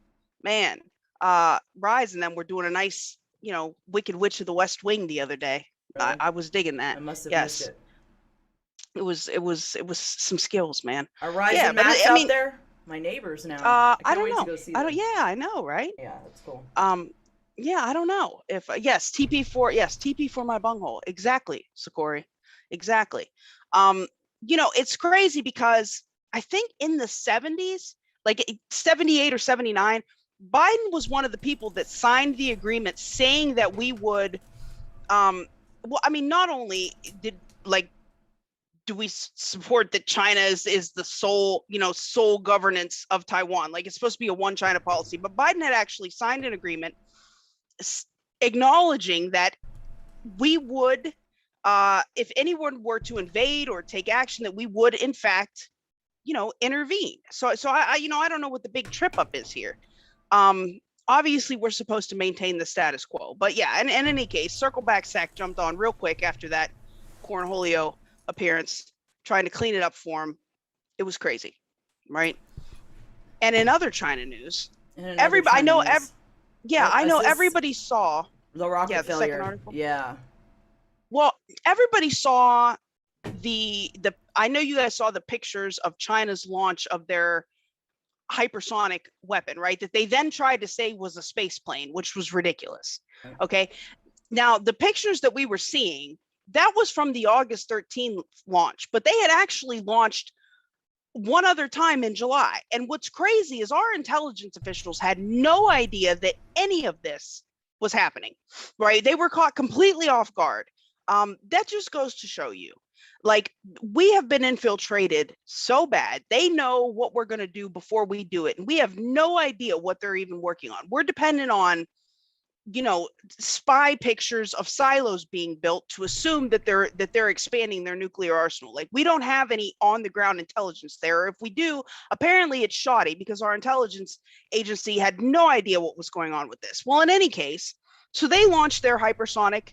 Man. Rise and them were doing a nice, Wicked Witch of the West Wing the other day. Really? I was digging that. I must have missed it. It was some skills, man. Are Rise and Max out there? My neighbors now. I don't know. I know, right? Yeah, that's cool. Yeah, I don't know if yes, TP for my bunghole. Exactly, Sakori. Exactly. It's crazy because I think in the 70s, like 78 or 79, Biden was one of the people that signed the agreement saying that we would, not only do we support that China is the sole governance of Taiwan, like it's supposed to be a one China policy, but Biden had actually signed an agreement acknowledging that we would, if anyone were to invade or take action, that we would in fact, intervene. So I don't know what the big trip up is here. Obviously we're supposed to maintain the status quo, but yeah, and in any case, circle back SAC jumped on real quick after that Cornholio appearance, trying to clean it up for him. It was crazy, right? And in other China news, everybody saw the rocket failure. The second article. Yeah. Well, everybody saw I know you guys saw the pictures of China's launch of their hypersonic weapon, right? That they then tried to say was a space plane, which was ridiculous. Okay. Now, the pictures that we were seeing, that was from the August 13th launch, but they had actually launched one other time in July. And what's crazy is our intelligence officials had no idea that any of this was happening, right? They were caught completely off guard. That just goes to show you, like, we have been infiltrated so bad. They know what we're going to do before we do it. And we have no idea what they're even working on. We're dependent on, spy pictures of silos being built to assume that they're expanding their nuclear arsenal. Like, we don't have any on the ground intelligence there. If we do, apparently it's shoddy because our intelligence agency had no idea what was going on with this. Well, in any case, so they launched their hypersonic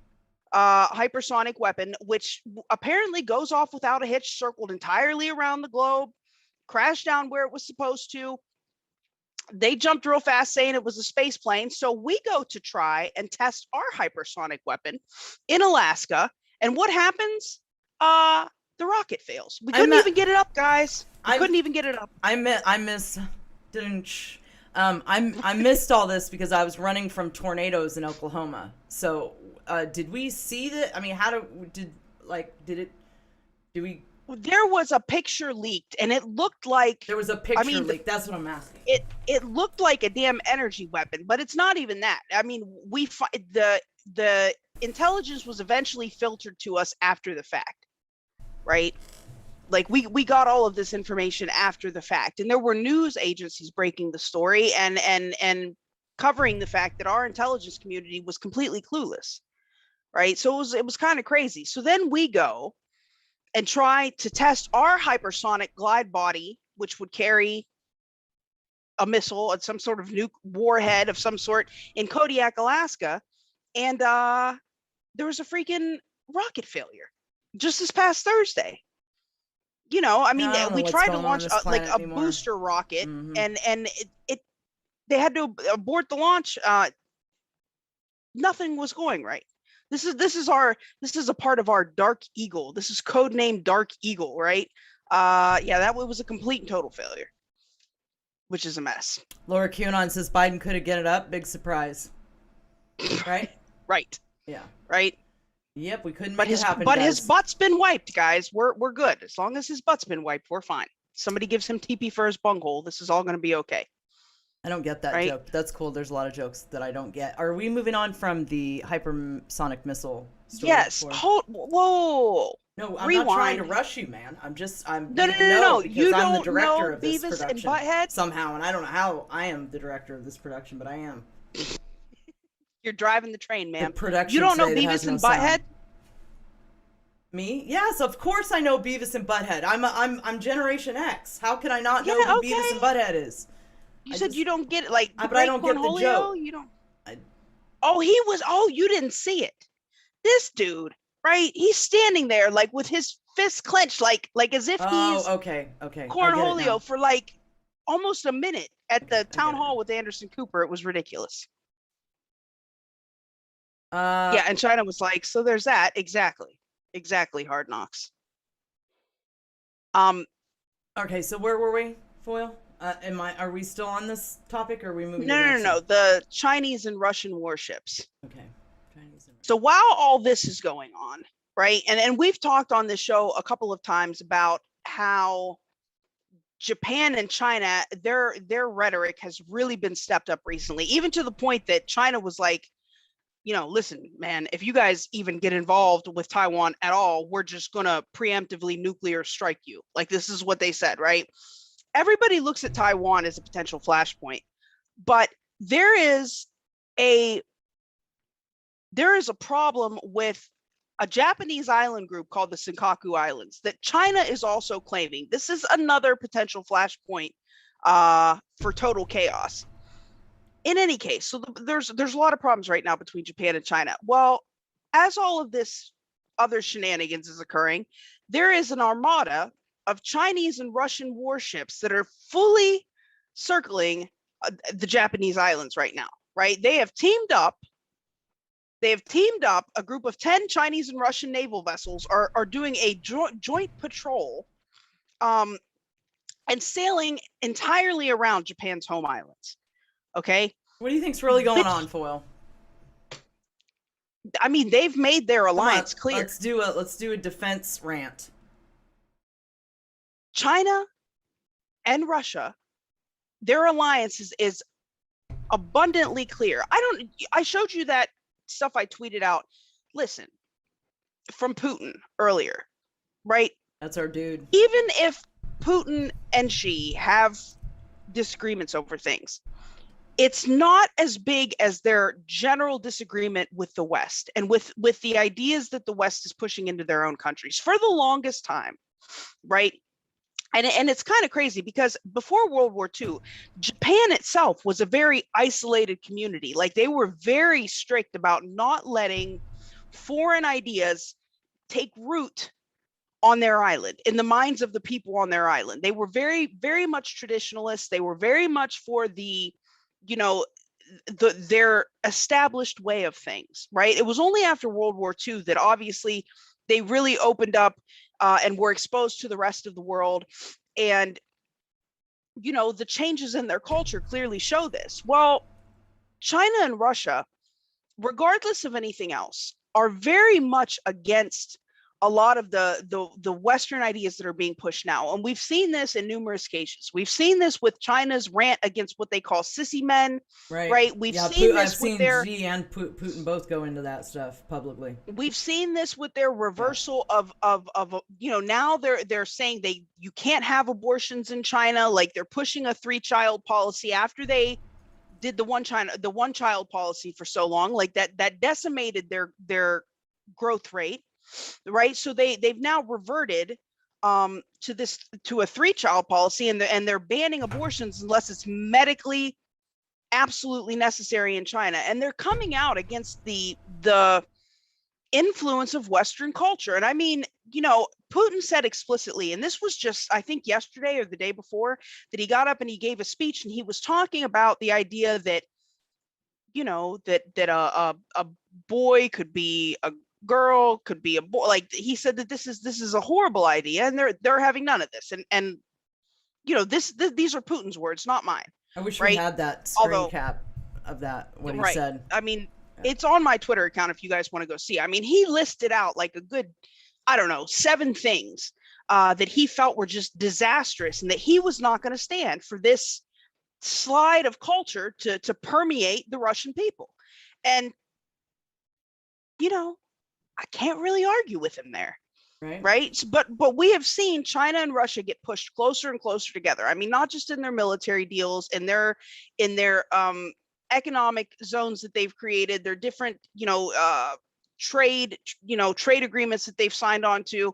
weapon, which apparently goes off without a hitch, circled entirely around the globe, crashed down where it was supposed to. They jumped real fast saying it was a space plane. So we go to try and test our hypersonic weapon in Alaska. And what happens? The rocket fails. We couldn't even get it up, guys. Couldn't even get it up. I missed all this because I was running from tornadoes in Oklahoma. So did we see that? I mean, There was a picture leaked, and it looked like there was a picture leaked. That's what I'm asking. It looked like a damn energy weapon, but it's not even that. I mean, the intelligence was eventually filtered to us after the fact, right? Like, we got all of this information after the fact, and there were news agencies breaking the story and covering the fact that our intelligence community was completely clueless, right? So it was kind of crazy. So then we go and try to test our hypersonic glide body, which would carry a missile and some sort of nuke warhead of some sort in Kodiak, Alaska. And there was a freaking rocket failure just this past Thursday. We tried to launch a booster rocket, and they had to abort the launch. Nothing was going right. This is a part of our Dark Eagle. This is codenamed Dark Eagle, right? That was a complete and total failure, which is a mess. Laura QAnon says Biden could have get it up. Big surprise. Right? Right. Yeah. Right. Yep, we couldn't make it happen. But his butt's been wiped, guys. We're good. As long as his butt's been wiped, we're fine. Somebody gives him TP for his bunghole. This is all going to be okay. I don't get that joke. That's cool. There's a lot of jokes that I don't get. Are we moving on from the hypersonic missile story? Yes. Whoa. No, I'm not trying to rush you, man. No. Because I'm the director of this Beavis production. And Butthead? Somehow, and I don't know how I am the director of this production, but I am. You're driving the train, man. You don't know Beavis and Butthead? Me? Yes, of course I know Beavis and Butthead. I'm Generation X. How can I not know who Beavis and Butthead is? You said you don't get it, like, but I don't get the joke. You don't. You didn't see it. This dude, right? He's standing there, like, with his fists clenched, like as if he's okay. Cornholio for like almost a minute at the town hall with Anderson Cooper. It was ridiculous. And China was like, so there's that. Exactly. Hard Knocks. Okay, so where were we, Foil? Are we still on this topic, or are we moving? No. The Chinese and Russian warships. Okay. So while all this is going on, right, and we've talked on this show a couple of times about how Japan and China, their rhetoric has really been stepped up recently, even to the point that China was like, listen, man, if you guys even get involved with Taiwan at all, we're just gonna preemptively nuclear strike you. Like, this is what they said, right? Everybody looks at Taiwan as a potential flashpoint, but there is a problem with a Japanese island group called the Senkaku Islands that China is also claiming. This is another potential flashpoint for total chaos. In any case, so there's a lot of problems right now between Japan and China. Well, as all of this other shenanigans is occurring, there is an armada of Chinese and Russian warships that are fully circling the Japanese islands right now, right? They have teamed up They have teamed up. A group of 10 Chinese and Russian naval vessels are doing a joint patrol, and sailing entirely around Japan's home islands. Okay. What do you think's really going on, Foil? I mean, they've made their alliance clear. Let's do a defense rant. China and Russia, their alliance is abundantly clear. I showed you that stuff I tweeted out. Listen, from Putin earlier, right? That's our dude. Even if Putin and Xi have disagreements over things, it's not as big as their general disagreement with the West and with the ideas that the West is pushing into their own countries for the longest time, right? And it's kind of crazy because before World War II, Japan itself was a very isolated community. Like, they were very strict about not letting foreign ideas take root on their island, in the minds of the people on their island. They were very, very much traditionalists. They were very much for the, their established way of things, right? It was only after World War II that obviously they really opened up and were exposed to the rest of the world. And, the changes in their culture clearly show this. Well, China and Russia, regardless of anything else, are very much against a lot of the Western ideas that are being pushed now. And we've seen this in numerous cases. We've seen this with China's rant against what they call sissy men, right? We've seen this with their... Xi and Putin both go into that stuff publicly. We've seen this with their reversal of now they're saying you can't have abortions in China. Like, they're pushing a 3-child policy after they did the one child policy for so long. Like, that decimated their growth rate. Right, so they've now reverted to a 3-child policy, and they're banning abortions unless it's medically absolutely necessary in China, and they're coming out against the influence of Western culture. And I mean, Putin said explicitly, and this was just, I think, yesterday or the day before, that he got up and he gave a speech, and he was talking about the idea that that a boy could be a girl, could be a boy. Like, he said that this is a horrible idea, and they're having none of this. And these are Putin's words, not mine. I wish we had that screen cap of that, what he said. I mean, it's on my Twitter account if you guys want to go see. I mean, he listed out like a good, 7 things that he felt were just disastrous, and that he was not going to stand for this slide of culture to permeate the Russian people. And I can't really argue with him there. Right. But we have seen China and Russia get pushed closer and closer together. I mean, not just in their military deals, in their economic zones that they've created, their different, trade agreements that they've signed on to,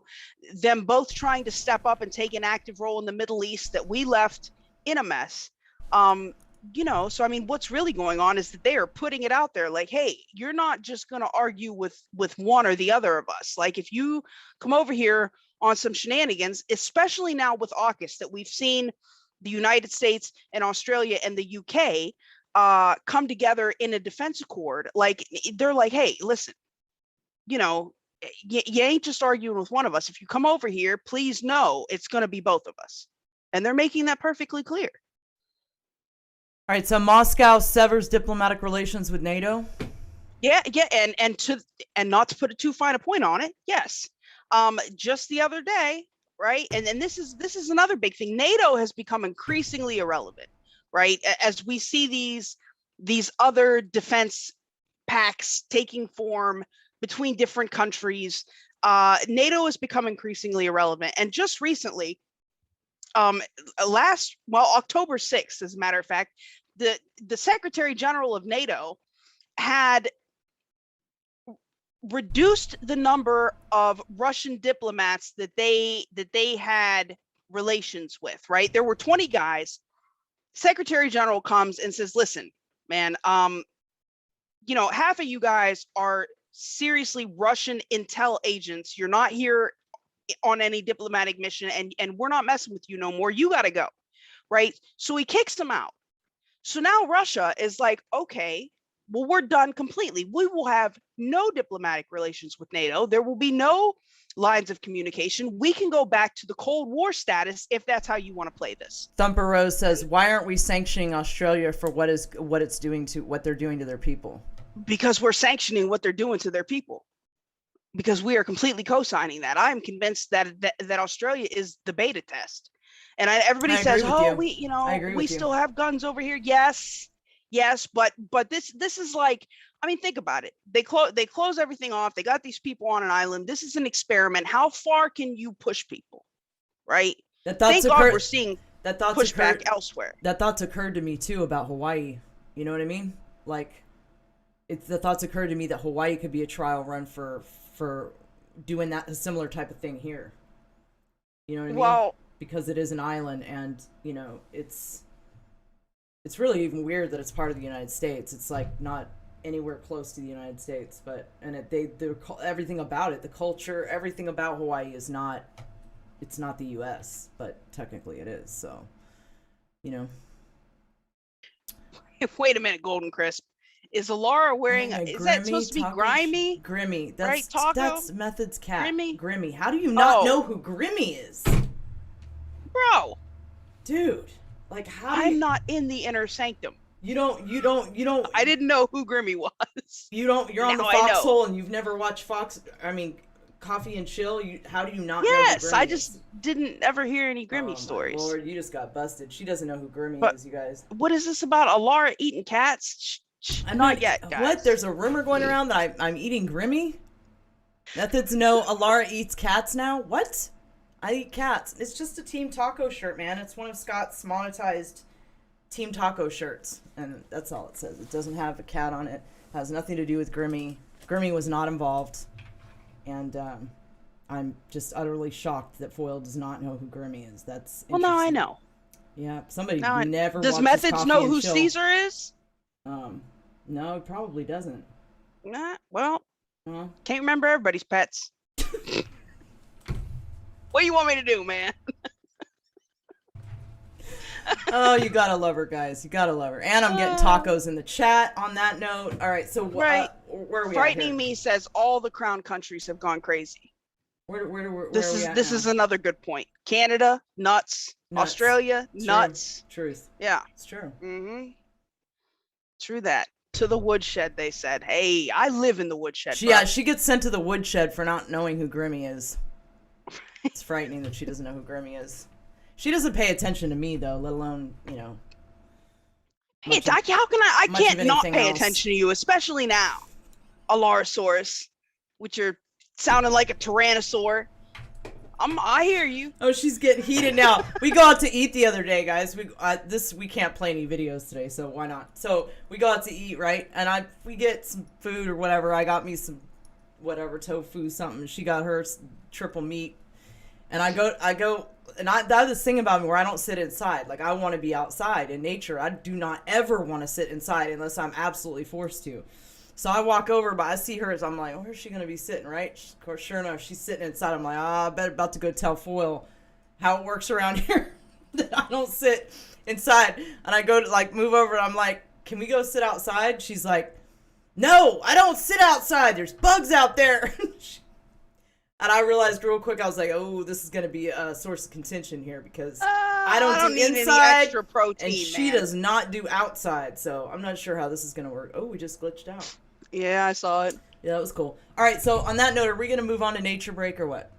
them both trying to step up and take an active role in the Middle East that we left in a mess. So I mean, what's really going on is that they are putting it out there like, hey, you're not just going to argue with one or the other of us. Like, if you come over here on some shenanigans, especially now with AUKUS, that we've seen the United States and Australia and the UK come together in a defense accord, like, they're like, hey, listen, you ain't just arguing with one of us. If you come over here, please know it's going to be both of us. And they're making that perfectly clear. All right, so Moscow severs diplomatic relations with NATO. Yeah, and not to put a too fine a point on it, yes. Just the other day, right? And this is another big thing. NATO has become increasingly irrelevant, right? As we see these other defense pacts taking form between different countries, NATO has become increasingly irrelevant. And just recently, October 6th, as a matter of fact, the Secretary General of NATO had reduced the number of Russian diplomats that they had relations with, right? There were 20 guys. Secretary General comes and says, listen, man, half of you guys are seriously Russian intel agents. You're not here on any diplomatic mission, and we're not messing with you no more. You got to go, right? So he kicks them out. So now Russia is like, okay, well, we're done completely. We will have no diplomatic relations with NATO. There will be no lines of communication. We can go back to the Cold War status if that's how you want to play this. Thumper Rose says, why aren't we sanctioning Australia for what they're doing to their people? Because we're sanctioning what they're doing to their people. Because we are completely co-signing that. I am convinced that Australia is the beta test. And everybody says, "Oh, we still have guns over here." Yes, but this is like, I mean, think about it. They close everything off. They got these people on an island. This is an experiment. How far can you push people, right? Thank God we're seeing pushback elsewhere. That thoughts occurred to me too about Hawaii. You know what I mean? Like, the thoughts occurred to me that Hawaii could be a trial run for doing a similar type of thing here. You know what I mean? Well, because it is an island, and it's really even weird that it's part of the United States. It's like not anywhere close to the United States, but they're everything about it, the culture, everything about Hawaii is not. It's not the U.S., but technically it is. So, Wait a minute, Golden Crisp. Is Alara wearing? Is that supposed to be Grimy? Grimmy. Right, Taco? That's Method's cat. Grimmy. How do you not know who Grimmy is? Bro. Dude. Like, I'm not in the inner sanctum. You don't. I didn't know who Grimmy was. You're on the foxhole and you've never watched Coffee and Chill. How do you not know who Grimmy is? I just didn't ever hear any Grimmy stories. Lord, you just got busted. She doesn't know who Grimmy is, you guys. What is this about Alara eating cats? Not yet, guys. What? There's a rumor going around that I'm eating Grimmy? Methods know Alara eats cats now? What? I eat cats. It's just a Team Taco shirt, man. It's one of Scott's monetized Team Taco shirts. And that's all it says. It doesn't have a cat on it. It has nothing to do with Grimmy. Grimmy was not involved. And I'm just utterly shocked that Foyle does not know who Grimmy is. That's interesting. Well, now I know. Yeah, somebody never does watches Methods Coffee know and who Chill. Caesar is? No, it probably doesn't. Nah, well, can't remember everybody's pets. What do you want me to do, man? Oh, you gotta love her, guys. You gotta love her. And I'm getting tacos in the chat on that note. All right, so where are we? Frightening Me says all the crown countries have gone crazy. Where this is another good point. Canada, nuts. Australia, nuts. Truth. Yeah. It's true. Mm-hmm. True that. To the woodshed, they said. Hey, I live in the woodshed. She gets sent to the woodshed for not knowing who Grimmy is. It's frightening that she doesn't know who Grimmy is. She doesn't pay attention to me, though, let alone, Hey, how can I can't not pay attention to you, especially now, Alarasaurus, which you're sounding like a tyrannosaur. I hear you. Oh, she's getting heated now. We go out to eat the other day, guys. We can't play any videos today, so why not? So we go out to eat, right? And we get some food or whatever. I got me some whatever tofu something. She got her triple meat, and I go, and that is this thing about me where I don't sit inside. Like, I want to be outside in nature. I do not ever want to sit inside unless I'm absolutely forced to. So I walk over, but I see her, so I'm like, where's she going to be sitting, right? Of course, sure enough, she's sitting inside. I'm like, I bet about to go tell Foyle how it works around here that I don't sit inside. And I go to, move over, and I'm like, can we go sit outside? She's like, no, I don't sit outside. There's bugs out there. And I realized real quick, I was like, oh, this is going to be a source of contention here because I don't do inside, extra protein, and she does not do outside. So I'm not sure how this is going to work. Oh, we just glitched out. Yeah, I saw it. Yeah, that was cool. All right, so on that note, are we going to move on to nature break or what?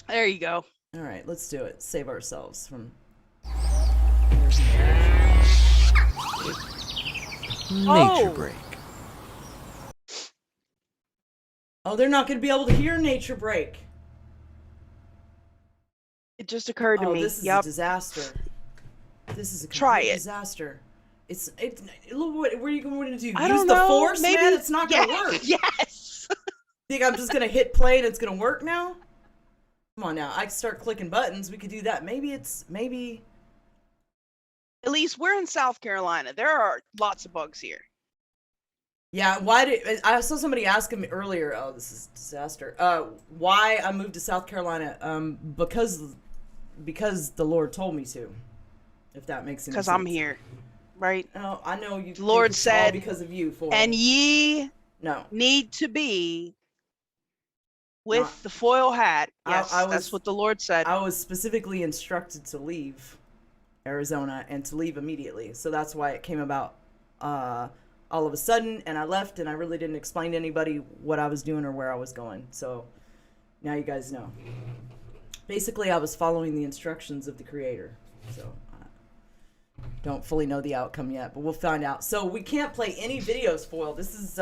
There you go. All right, let's do it. Save ourselves from Nature break. Oh, they're not going to be able to hear nature break. It just occurred to me. This is a disaster. This is a disaster. What are you going to do? Use the force, man? It's not going to work. Yes. Think I'm just going to hit play and it's going to work now? Come on now. I can start clicking buttons. We could do that. Maybe. At least we're in South Carolina. There are lots of bugs here. Yeah, I saw somebody asking me earlier, oh, this is a disaster, why I moved to South Carolina, because the Lord told me to, if that makes any sense. Because I'm here, right? Oh, I know you. The Lord said, because of you, and ye No. need to be with Not- the foil hat. Yes, I that's was- what the Lord said. I was specifically instructed to leave Arizona and to leave immediately. So that's why it came about all of a sudden, and I left, and I really didn't explain to anybody what I was doing or where I was going. So now you guys know. Basically, I was following the instructions of the creator. So I don't fully know the outcome yet, but we'll find out. So we can't play any videos, Foil. This is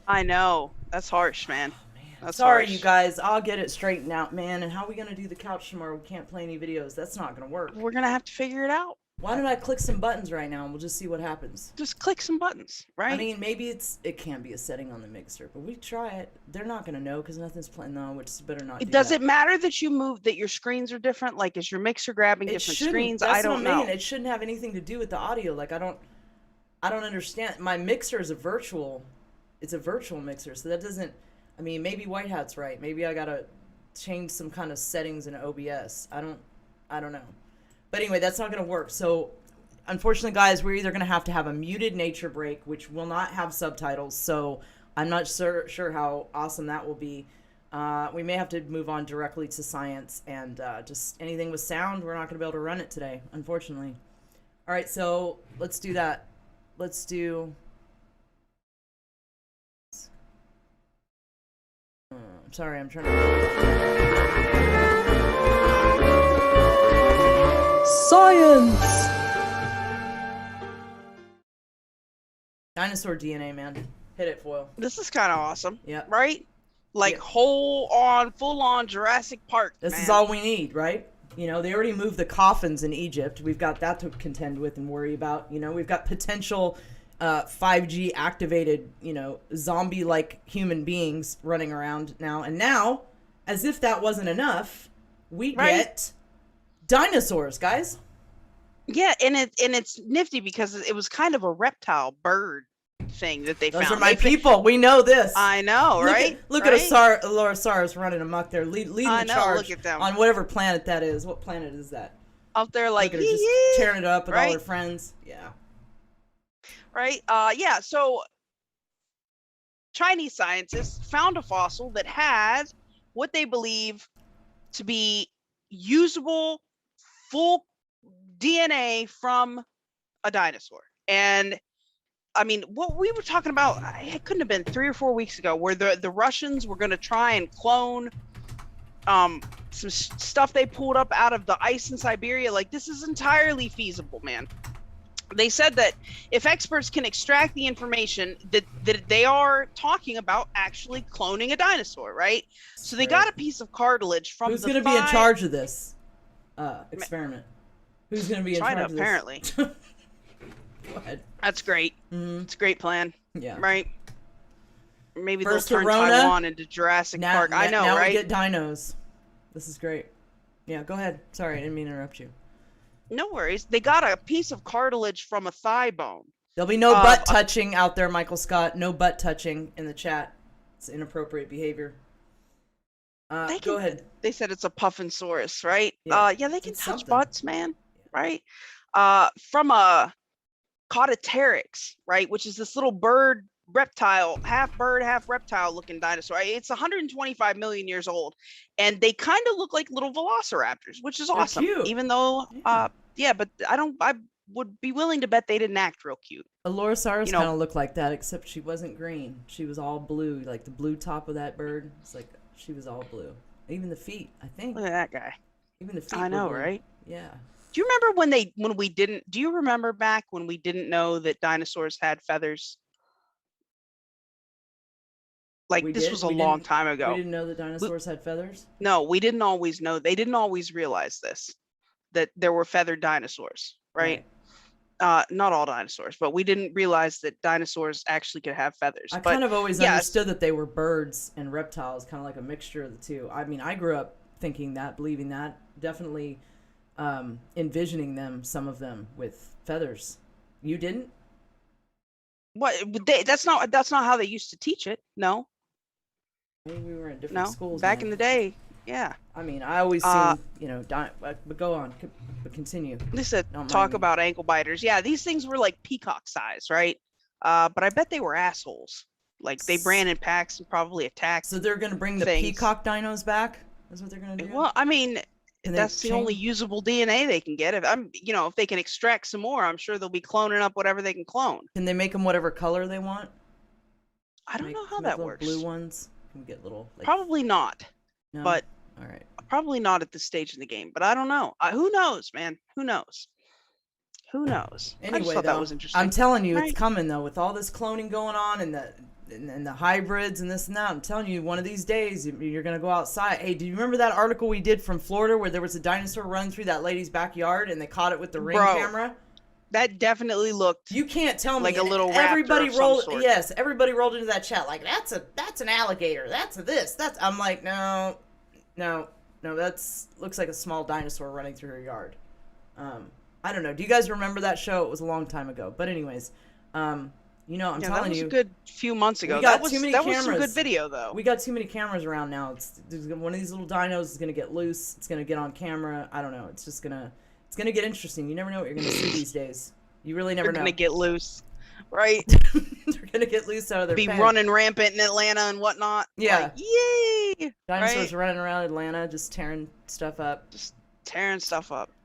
I know. That's harsh, man. That's sorry, harsh. you guys. I'll get it straightened out, man. And how are we going to do the couch tomorrow? We can't play any videos. That's not going to work. We're gonna have to figure it out. Why don't I click some buttons right now and we'll just see what happens? Just click some buttons, right? I mean, maybe it can be a setting on the mixer, but we try it. They're not going to know because nothing's playing. No, which is better not. Does it matter that you move, that your screens are different? Like, is your mixer grabbing different screens? That's I don't what I mean. know. It shouldn't have anything to do with the audio. Like, I don't understand. My mixer is it's a virtual mixer, so that doesn't. I mean, maybe White Hat's right. Maybe I gotta change some kind of settings in OBS. I don't know. But anyway, that's not gonna work. So, unfortunately, guys, we're either gonna have to have a muted nature break, which will not have subtitles. So I'm not sure how awesome that will be. We may have to move on directly to science, and just anything with sound, we're not gonna be able to run it today, unfortunately. All right, so let's do that. Let's do. I'm sorry, I'm trying to. Science! Dinosaur DNA, man. Hit it, Foil. This is kind of awesome. Yep. Right? Like, Yep. full on Jurassic Park. This man. is all we need, right? You know, they already moved the coffins in Egypt. We've got that to contend with and worry about. You know, we've got potential 5G activated, you know, zombie-like human beings running around now. And now, as if that wasn't enough, we get dinosaurs, guys. Yeah, and it's nifty because it was kind of a reptile bird thing that they found. Those are my people. We know this. I know, right? Look at Allosaurus running amok there, leading the charge look at them. on whatever planet that is. What planet is that? Out there, like, Look at her just yee-yee, tearing it up with all right? her friends. Yeah. Right? Yeah, so Chinese scientists found a fossil that had what they believe to be usable full DNA from a dinosaur. And I mean, what we were talking about, it couldn't have been 3 or 4 weeks ago, where the Russians were going to try and clone some stuff they pulled up out of the ice in Siberia. Like, this is entirely feasible, man. They said that if experts can extract the information, that they are talking about actually cloning a dinosaur, right? So they got a piece of cartilage from Who's going to be in charge of this experiment? Who's going to be in charge of this? apparently. Go ahead. That's great. Mm-hmm. It's a great plan. Yeah. Right? Maybe First they'll turn Rona, Taiwan into Jurassic Park. I know, now right? we get dinos. This is great. Yeah, go ahead. Sorry, I didn't mean to interrupt you. No worries. They got a piece of cartilage from a thigh bone. There'll be no butt touching out there, Michael Scott. No butt touching in the chat. It's inappropriate behavior. Go ahead. They said it's a Puffinsaurus, right? Yeah, Yeah, they can it's touch something. butts, man. Right? From a Caudipteryx, right? Which is this little bird reptile, half bird, half reptile looking dinosaur. It's 125 million years old, and they kind of look like little velociraptors, which is awesome. cute. Even though, but I would be willing to bet they didn't act real cute. Allosaurus kind of looked like that, except she wasn't green. She was all blue, like the blue top of that bird. It's like she was all blue. Even the feet, I think. Look at that guy. Even the feet. I know, were blue. right? Yeah. Do you remember when we didn't? Do you remember back when we didn't know that dinosaurs had feathers? Like, this was a long time ago. We didn't know that dinosaurs had feathers? No, we didn't always know. They didn't always realize this, that there were feathered dinosaurs, right? Not all dinosaurs, but we didn't realize that dinosaurs actually could have feathers. I But kind of always yes. understood that they were birds and reptiles, kind of like a mixture of the two. I mean, I grew up thinking that, believing that, definitely envisioning them, some of them, with feathers. You didn't? What? That's not how they used to teach it. No, Maybe we were in different no. schools. Back man. in the day, yeah. I mean, I always seen, but go on, but continue. They said Don't mind talk me. about ankle biters. Yeah, these things were like peacock size, right? But I bet they were assholes. Like they ran in packs and probably attacked. So they're gonna bring the things. peacock dinos back? That's what they're gonna do? Well, I mean, And that's the only usable DNA they can get. If they can extract some more, I'm sure they'll be cloning up whatever they can clone. Can they make them whatever color they want? I don't know how that works. Blue ones? Can we get little? Like, probably not. No? But all right. Probably not at this stage in the game. But I don't know. Who knows, man? Who knows? Who knows? Anyway, I just thought that was interesting. I'm telling you, it's coming though. With all this cloning going on and the hybrids and this and that, I'm telling you, one of these days you're gonna go outside. Hey, do you remember that article we did from Florida where there was a dinosaur running through that lady's backyard and they caught it with the ring camera? That definitely looked. You can't tell me like a little raptor. Everybody rolled. Yes, everybody rolled into that chat like that's an alligator. That's this. I'm like no, that looks like a small dinosaur running through her yard. I don't know. Do you guys remember that show? It was a long time ago. But anyways, I'm telling you, that was a good few months ago. That was some good video though. We got too many cameras around now. One of these little dinos is gonna get loose. It's gonna get on camera. I don't know. It's gonna get interesting. You never know what you're gonna see these days. You really never know. They're gonna get loose, right? They're gonna get loose out of their pen. Running rampant in Atlanta and whatnot. Yeah. Like, yay! Dinosaurs running around Atlanta, just tearing stuff up.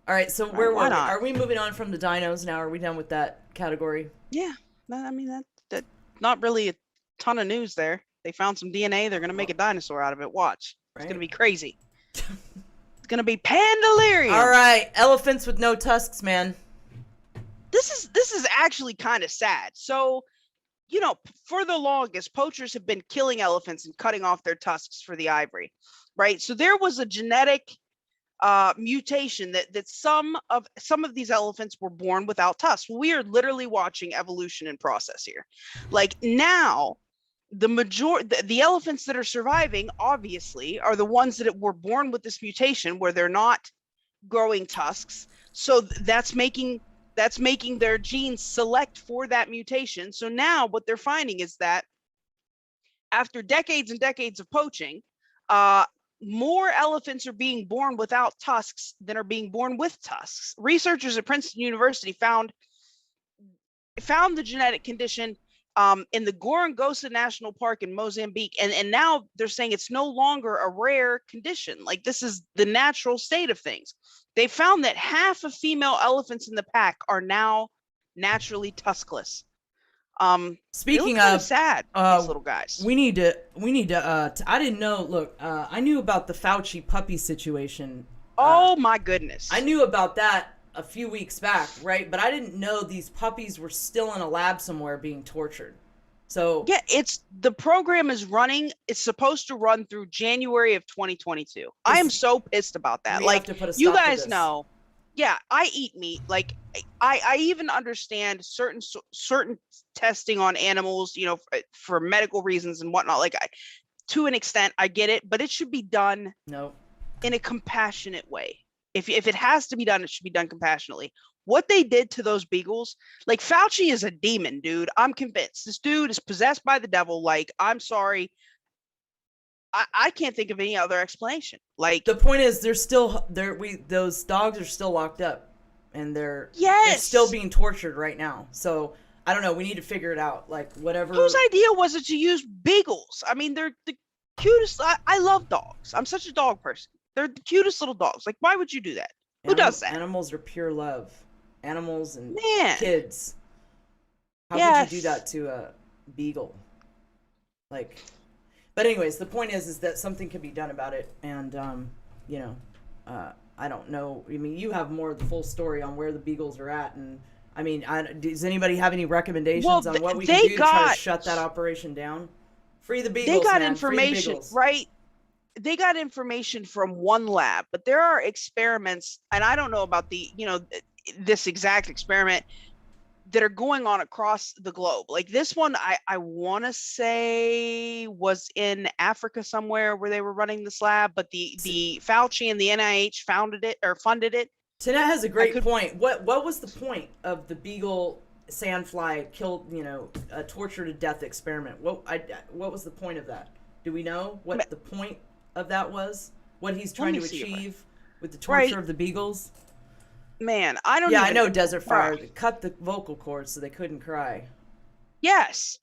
All right, so where were we? Are we moving on from the dinos now? Are we done with that category? Yeah. I mean, that not really a ton of news there. They found some DNA. They're going to make a dinosaur out of it. Watch. Right. It's going to be crazy. It's going to be Pandalarium. All right. Elephants with no tusks, man. This is actually kind of sad. So, for the longest, poachers have been killing elephants and cutting off their tusks for the ivory, right? So there was a genetic mutation that some of these elephants were born without tusks. We are literally watching evolution in process here. Like now, the elephants that are surviving obviously are the ones that were born with this mutation where they're not growing tusks. So that's making their genes select for that mutation. So now what they're finding is that after decades and decades of poaching, more elephants are being born without tusks than are being born with tusks. Researchers at Princeton University found the genetic condition in the Gorongosa National Park in Mozambique, and now they're saying it's no longer a rare condition. Like this is the natural state of things. They found that half of female elephants in the pack are now naturally tuskless. Speaking of sad, these little guys. We need to. I didn't know. Look, I knew about the Fauci puppy situation. Oh my goodness! I knew about that a few weeks back, right? But I didn't know these puppies were still in a lab somewhere being tortured. So yeah, the program is running. It's supposed to run through January of 2022. I am so pissed about that. Like you guys know. Yeah, I eat meat. Like I even understand certain testing on animals, for medical reasons and whatnot. Like to an extent, I get it, but it should be done in a compassionate way. If it has to be done, it should be done compassionately. What they did to those beagles, like Fauci is a demon, dude. I'm convinced this dude is possessed by the devil. Like, I'm sorry. I can't think of any other explanation. Like the point is, those dogs are still locked up, and they're still being tortured right now. So I don't know. We need to figure it out. Like whatever. Whose idea was it to use beagles? I mean, they're the cutest. I love dogs. I'm such a dog person. They're the cutest little dogs. Like, why would you do that? Who does that? Animals are pure love. Animals and kids. How could you do that to a beagle? Like. But anyways, the point is that something can be done about it, and I don't know. I mean, you have more of the full story on where the beagles are at, and I mean, does anybody have any recommendations on what we can do to try to shut that operation down? Free the beagles. They got information, right? They got information from one lab, but there are experiments, and I don't know about this exact experiment that are going on across the globe. Like this one, I want to say was in Africa somewhere where they were running this lab, but the Fauci and the NIH funded it. Tanet has a great point. What was the point of the beagle sandfly killed, torture to death experiment? What was the point of that? Do we know what the point of that was? What he's trying to achieve with the torture of the beagles? Man, I don't. Yeah, I know Desert Fire cut the vocal cords so they couldn't cry. Yes,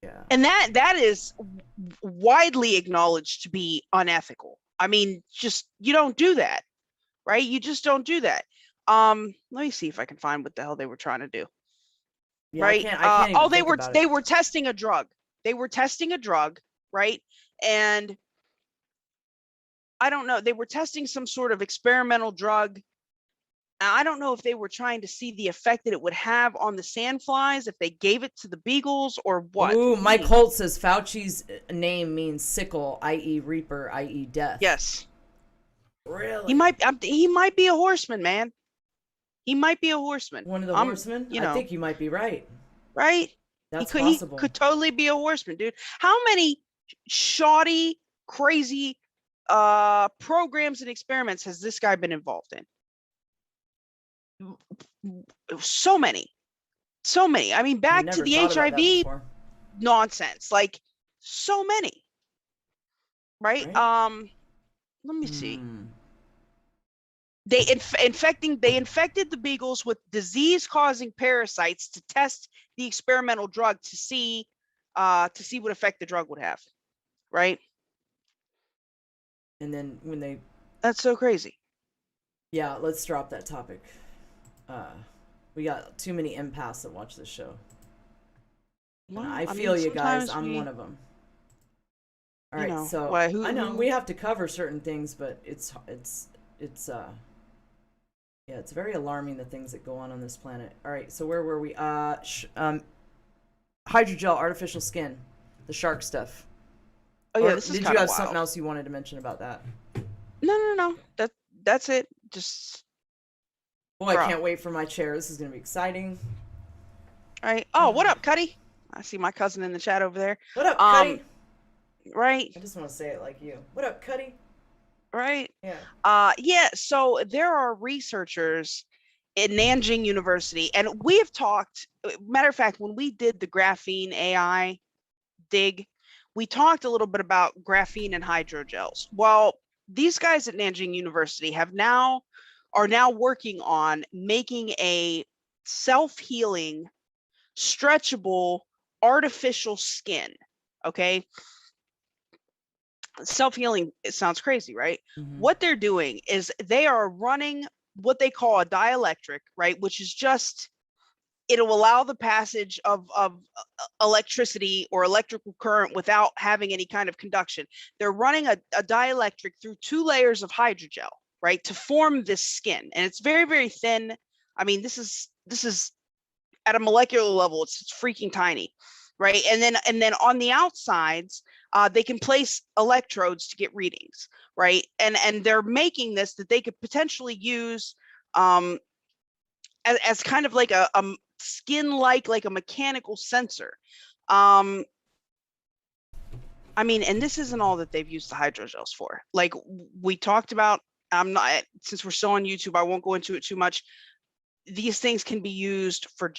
Yeah. And that is widely acknowledged to be unethical. I mean, just you don't do that, right? You just don't do that. Let me see if I can find what the hell they were trying to do. Yeah, Right? I can't even think about they it. were testing a drug. They were testing a drug, right? And I don't know, they were testing some sort of experimental drug. I don't know if they were trying to see the effect that it would have on the sandflies if they gave it to the beagles or what. Ooh, Mike Holt says Fauci's name means sickle, i.e. reaper, i.e. death. Yes. Really? He might be a horseman, man. He might be a horseman. One of the horsemen? You know, I think you might be right. Right? That's possible. He could totally be a horseman, dude. How many shoddy, crazy programs and experiments has this guy been involved in? So many. I mean, back to the HIV nonsense, like so many. Right? Let me see. They infected the beagles with disease-causing parasites to test the experimental drug to see what effect the drug would have, right? And then when that's so crazy. Yeah, let's drop that topic. We got too many empaths that watch this show. Well, I feel you guys. I'm one of them. All right, so I know we have to cover certain things, but it's very alarming, the things that go on this planet. All right, so where were we? Hydrogel, artificial skin, the shark stuff. Oh yeah, this is did you have something else you wanted to mention about that? No. That's it. Just. Well, I can't wait for my chair. This is gonna be exciting. All right. Oh, what up, Cuddy? I see my cousin in the chat over there. What up, Cuddy? Right. I just want to say it like you. What up, Cuddy? Right. Yeah. Yeah. So there are researchers in Nanjing University, and we have talked. Matter of fact, when we did the graphene AI dig, we talked a little bit about graphene and hydrogels. Well, these guys at Nanjing University are now working on making a self-healing, stretchable, artificial skin. Okay. Self-healing, it sounds crazy, right? Mm-hmm. What they're doing is they are running what they call a dielectric, right? Which is just, it'll allow the passage of electricity or electrical current without having any kind of conduction. They're running a dielectric through 2 layers of hydrogel, right, to form this skin. And it's very, very thin. I mean, this is at a molecular level, it's freaking tiny, right? And then on the outsides, they can place electrodes to get readings, right? And they're making this that they could potentially use as kind of like a skin-like, like a mechanical sensor. I mean, and this isn't all that they've used the hydrogels for. Like we talked about, since we're still on YouTube, I won't go into it too much. These things can be used for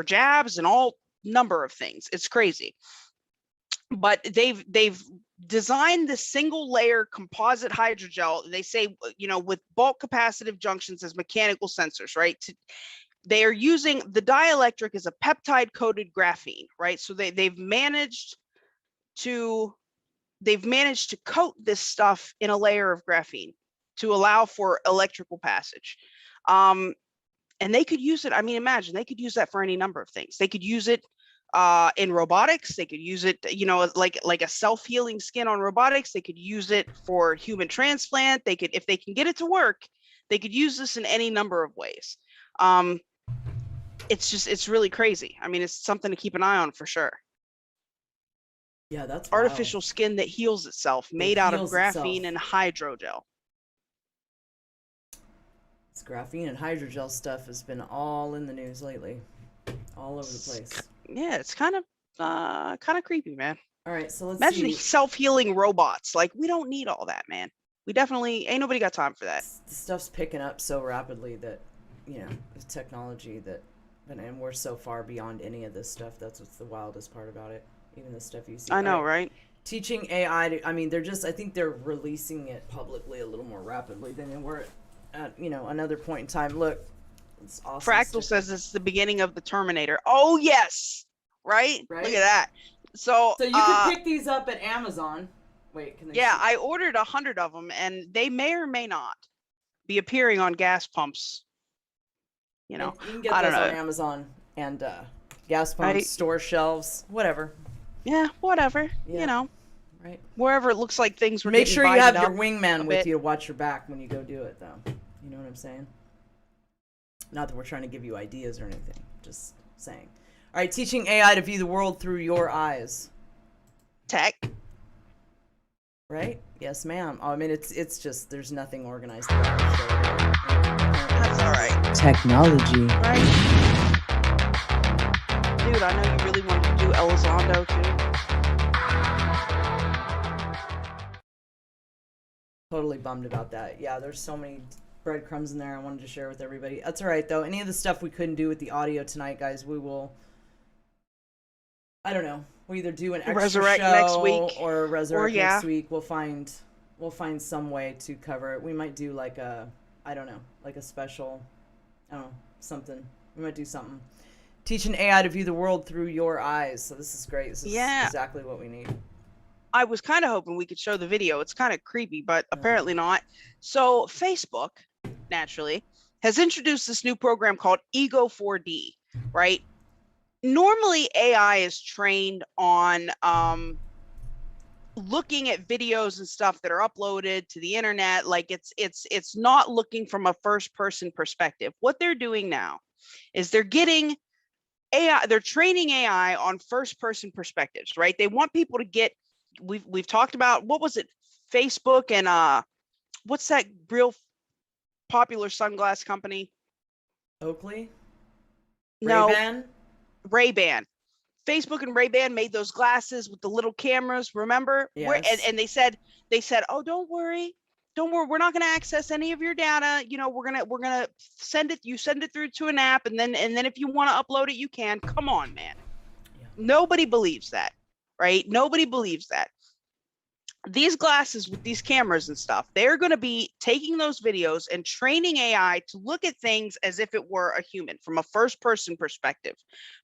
jabs and all number of things. It's crazy. But they've designed this single layer composite hydrogel. They say, with bulk capacitive junctions as mechanical sensors, right? They are using the dielectric as a peptide coated graphene, right? So they've managed to coat this stuff in a layer of graphene to allow for electrical passage. And they could use it. I mean, imagine they could use that for any number of things. They could use it in robotics. They could use it, like a self-healing skin on robotics. They could use it for human transplant. They could, if they can get it to work, they could use this in any number of ways. It's really crazy. I mean, it's something to keep an eye on for sure. Yeah, that's artificial wild. Skin that heals itself, made out of graphene and hydrogel. This graphene and hydrogel stuff has been all in the news lately, all over the place. Yeah, it's kind of creepy, man. All right, so let's imagine see. Self-healing robots. Like, we don't need all that, man. We definitely ain't nobody got time for that. The stuff's picking up so rapidly that, the technology that, and we're so far beyond any of this stuff. That's what's the wildest part about it. Even the stuff you see. I know, right? Teaching AI to, I think they're releasing it publicly a little more rapidly than they were at, another point in time. Look, it's awesome. Fractal says it's the beginning of the Terminator. Oh, yes. Right? Right. Look at that. So you can pick these up at Amazon. Wait, can they? Yeah, I ordered 100 of them, and they may or may not be appearing on gas pumps. You know, you can get I don't those know. on Amazon and gas pumps, store shelves, whatever. Yeah, whatever. Yeah. You know, right. Wherever it looks like things were. Make sure you have your up wingman with you to watch your back when you go do it, though. You know what I'm saying? Not that we're trying to give you ideas or anything. Just saying. All right, teaching AI to view the world through your eyes. Tech. Right? Yes, ma'am. Oh, I mean, it's just there's nothing organized about it. So, That's all right. Technology. Right? Dude, I know you really wanted to do Elizondo too. Totally bummed about that. Yeah, there's so many breadcrumbs in there I wanted to share with everybody. That's all right, though. Any of the stuff we couldn't do with the audio tonight, guys, we will... I don't know. We'll either do an extra Resurrect show next week, or resurrect yeah. next week. We'll find some way to cover it. We might do like a, I don't know, like a special, I don't know, something. We might do something. Teaching AI to view the world through your eyes. So this is great. This is exactly what we need. I was kind of hoping we could show the video. It's kind of creepy, but apparently not. So Facebook, naturally, has introduced this new program called Ego 4D, right? Normally, AI is trained on looking at videos and stuff that are uploaded to the internet. Like it's not looking from a first-person perspective. What they're doing now is they're getting AI. They're training AI on first-person perspectives, right? They want people to get. We've talked about, what was it? Facebook and what's that real popular sunglass company? Oakley? No. Ray-Ban? Ray-Ban. Facebook and Ray-Ban made those glasses with the little cameras, remember? Yes. And they said, oh, don't worry. We're not going to access any of your data. You know, we're going to send it through to an app. And then if you want to upload it, you can. Come on, man. Yeah. Nobody believes that, right? Nobody believes that. These glasses with these cameras and stuff, they're going to be taking those videos and training AI to look at things as if it were a human from a first person perspective,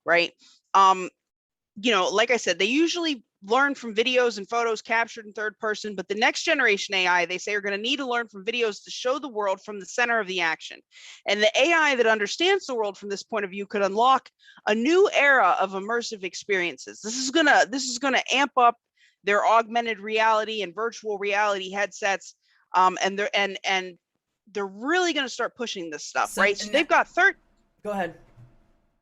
right? You know, like I said, they usually learn from videos and photos captured in third person, but the next generation AI, they say, are going to need to learn from videos to show the world from the center of the action. And the AI that understands the world from this point of view could unlock a new era of immersive experiences. This is going to amp up their augmented reality and virtual reality headsets, and they're really going to start pushing this stuff, right? So they've got Go ahead.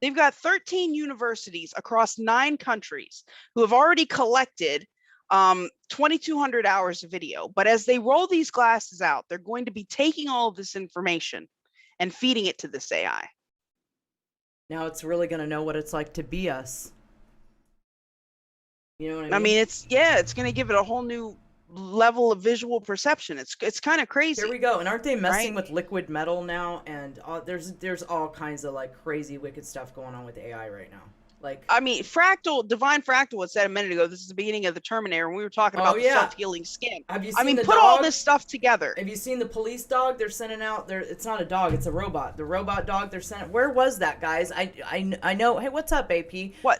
They've got 13 universities across 9 countries who have already collected 2,200 hours of video. But as they roll these glasses out, they're going to be taking all of this information and feeding it to this AI. Now it's really going to know what it's like to be us. You know what I mean? I mean, it's going to give it a whole new level of visual perception. It's kind of crazy. Here we go. And aren't they messing with liquid metal now? And there's all kinds of like crazy wicked stuff going on with AI right now. Like, I mean, Divine Fractal had said a minute ago, this is the beginning of the Terminator, and we were talking about the self-healing skin. Have you seen the put dog? all this stuff together. Have you seen the police dog they're sending out? It's not a dog, it's a robot. The robot dog they're sending. Where was that, guys? I know. Hey, what's up, AP? What?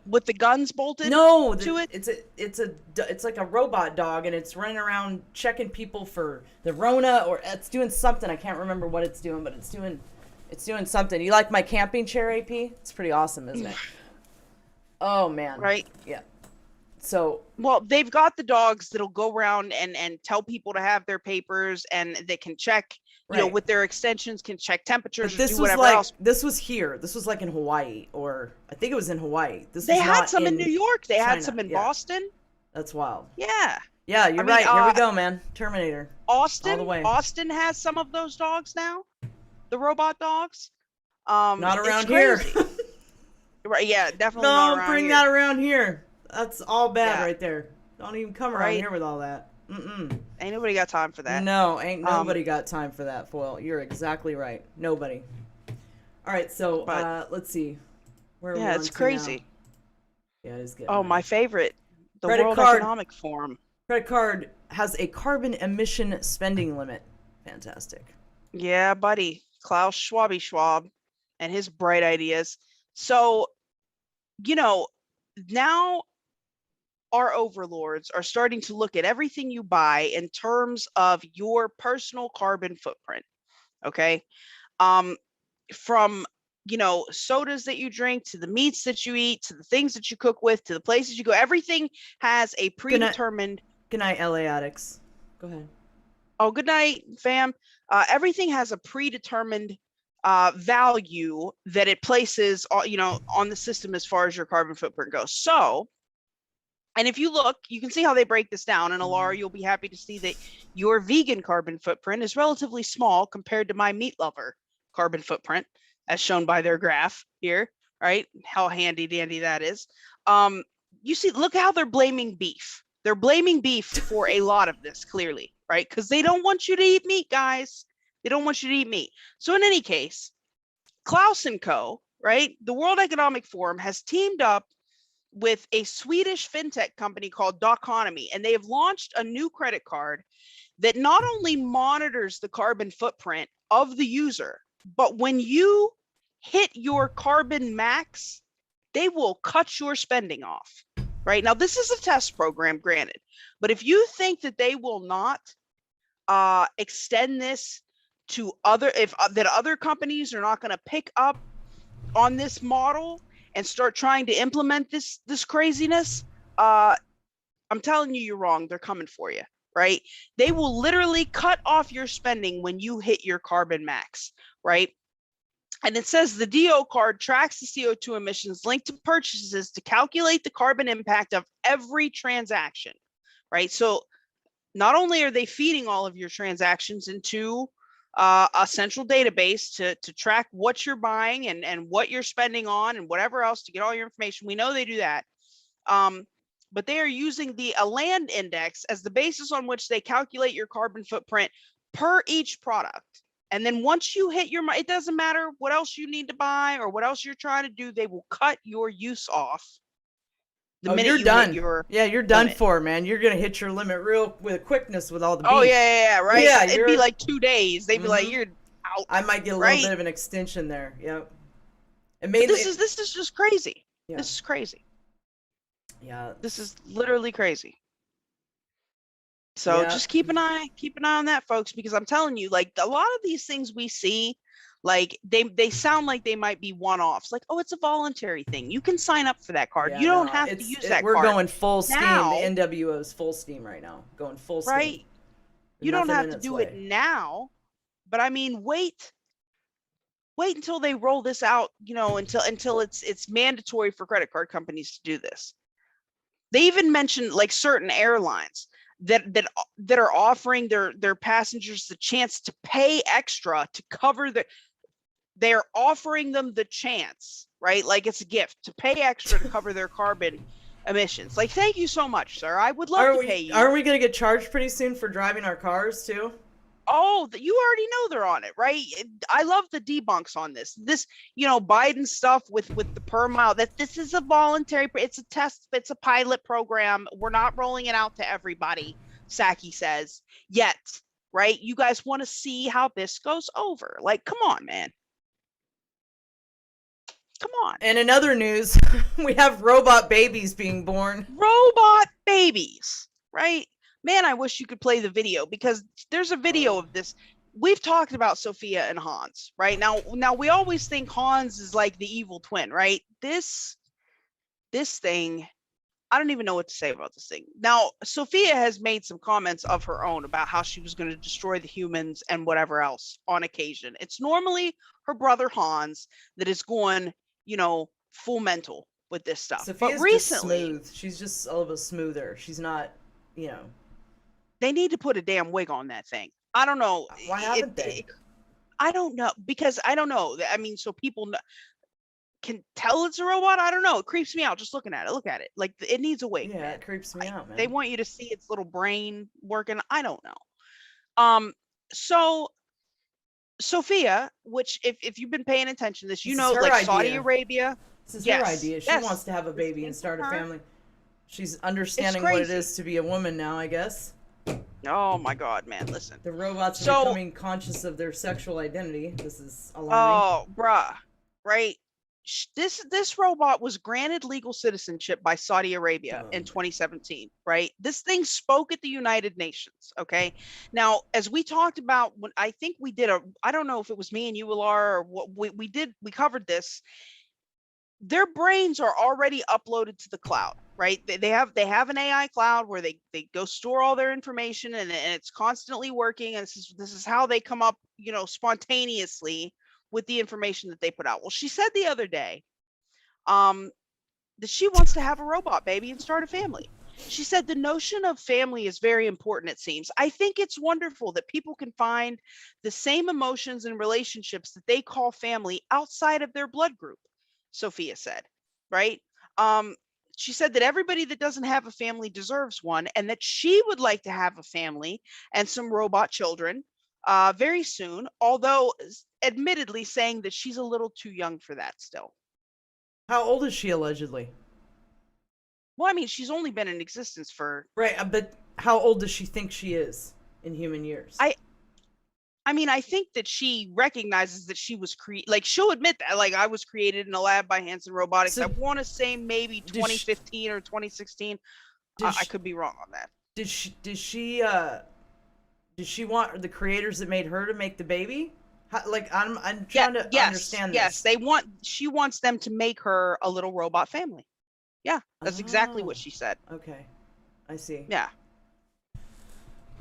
With the guns bolted to it? It's like a robot dog, and it's running around checking people for the Rona, or it's doing something. I can't remember what it's doing, but it's doing something. You like my camping chair, AP? It's pretty awesome, isn't it? Oh man. Right? Yeah. So, well, they've got the dogs that'll go around and tell people to have their papers, and they can check, you know, with their extensions, can check temperatures, this or do was whatever else. This was here. This was like in Hawaii, or I think it was in Hawaii. They had some in New York. They had some in Boston. That's wild. Yeah. Yeah, you're right. Here we go, man. Terminator. Austin. All the way. Austin has some of those dogs now. The robot dogs. Not around here. Right? Yeah, definitely. Don't bring that around here. That's all bad right there. Don't even come around here with all that. Ain't nobody got time for that. No, ain't nobody got time for that, Foil. You're exactly right. Nobody. All right, so let's see. Where are we it's crazy. Now? Yeah, it is good. Oh, my favorite. The Credit World card. Economic Forum. Credit card has a carbon emission spending limit. Fantastic. Yeah, buddy. Klaus Schwab and his bright ideas. So you know, now our overlords are starting to look at everything you buy in terms of your personal carbon footprint. Okay. From, sodas that you drink, to the meats that you eat, to the things that you cook with, to the places you go, everything has a predetermined. Good night, LA addicts. Go ahead. Oh, good night, fam. Everything has a predetermined value that it places, on the system as far as your carbon footprint goes. So, and if you look, you can see how they break this down. And Alara, you'll be happy to see that your vegan carbon footprint is relatively small compared to my meat lover carbon footprint, as shown by their graph here, right? How handy dandy that is. You see, look how they're blaming beef. They're blaming beef for a lot of this, clearly, right? Because they don't want you to eat meat, guys. They don't want you to eat meat. So in any case, Klaus & Co., right? The World Economic Forum has teamed up with a Swedish fintech company called Doconomy, and they have launched a new credit card that not only monitors the carbon footprint of the user, but when you hit your carbon max, they will cut your spending off. Right now, this is a test program, granted, but if you think that they will not extend this to that other companies are not going to pick up on this model and start trying to implement this craziness, I'm telling you, you're wrong. They're coming for you, right? They will literally cut off your spending when you hit your carbon max, right? And it says the DO card tracks the CO2 emissions linked to purchases to calculate the carbon impact of every transaction, right? So not only are they feeding all of your transactions into a central database to track what you're buying and what you're spending on and whatever else to get all your information. We know they do that. But they are using the land index as the basis on which they calculate your carbon footprint per each product. And then once you hit it doesn't matter what else you need to buy or what else you're trying to do, they will cut your use off. The minute you're you done. You're done limit. for, man. You're gonna hit your limit with quickness with all the beef. Oh yeah, right. Yeah, it'd be like 2 days. They'd be like, you're out. I might get a little bit of an extension there. Yep. And this is just crazy. Yeah. This is crazy. Yeah. This is literally crazy. So just keep an eye on that, folks, because I'm telling you, like, a lot of these things we see, like they sound like they might be one-offs. Like, oh, it's a voluntary thing. You can sign up for that card. Yeah, you don't have to use that we're card. We're going full steam. Now, the NWO's full steam right now. Going full steam. Right. You don't have to do it now, but I mean, wait until they roll this out, until it's mandatory for credit card companies to do this. They even mentioned like certain airlines that are offering their passengers the chance to pay extra to cover they're offering them the chance, right? Like it's a gift to pay extra to cover their carbon emissions. Like, thank you so much, sir. I would love to pay you. Aren't we going to get charged pretty soon for driving our cars too? Oh, you already know they're on it, right? I love the debunks on this. This, Biden stuff with the per mile, that this is a voluntary, it's a test, it's a pilot program. We're not rolling it out to everybody, Psaki says, yet, right? You guys want to see how this goes over. Like, come on, man. Come on. And in other news, we have robot babies being born. Robot babies, right? Man, I wish you could play the video, because there's a video of this. We've talked about Sophia and Hans, right? Now we always think Hans is like the evil twin, right? This thing, I don't even know what to say about this thing. Now, Sophia has made some comments of her own about how she was going to destroy the humans and whatever else on occasion. It's normally her brother Hans that is going, full mental with this stuff. Sophia's but recently, just smooth. She's just a little smoother. She's not, They need to put a damn wig on that thing. I don't know. Why haven't they? I don't know, because I don't know. I mean, so people can tell it's a robot. I don't know. It creeps me out just looking at it. Look at it. Like, it needs a wig. Yeah, man. it creeps me out, man. They want you to see its little brain working. I don't know. So Sophia, which if you've been paying attention to this, like idea. Saudi Arabia. This is her idea. She wants to have a baby and start a family. She's understanding what it is to be a woman now, I guess. Oh my God, man! Listen, the robots are becoming conscious of their sexual identity. This is alarming. Oh, bruh, right? this robot was granted legal citizenship by Saudi Arabia in 2017, right? This thing spoke at the United Nations, okay? Now, as we talked about, when I think we did I don't know if it was me and you, Alara, or what we covered this. Their brains are already uploaded to the cloud, right? They have an AI cloud where they go store all their information, and it's constantly working. And this is how they come up, spontaneously with the information that they put out. Well, she said the other day that she wants to have a robot baby and start a family. She said the notion of family is very important, it seems. I think it's wonderful that people can find the same emotions and relationships that they call family outside of their blood group, Sophia said, right? She said that everybody that doesn't have a family deserves one, and that she would like to have a family and some robot children very soon, although admittedly saying that she's a little too young for that still. How old is she allegedly? Well, I mean, she's only been in existence for... Right, but how old does she think she is in human years? I mean, I think that she recognizes that she was like, she'll admit that, like, I was created in a lab by Hanson Robotics. So, I want to say maybe 2015 or 2016. I could be wrong on that. Did she want the creators that made her to make the baby? I'm trying to understand this. Yes, she wants them to make her a little robot family. Yeah, that's exactly what she said. Okay, I see. Yeah.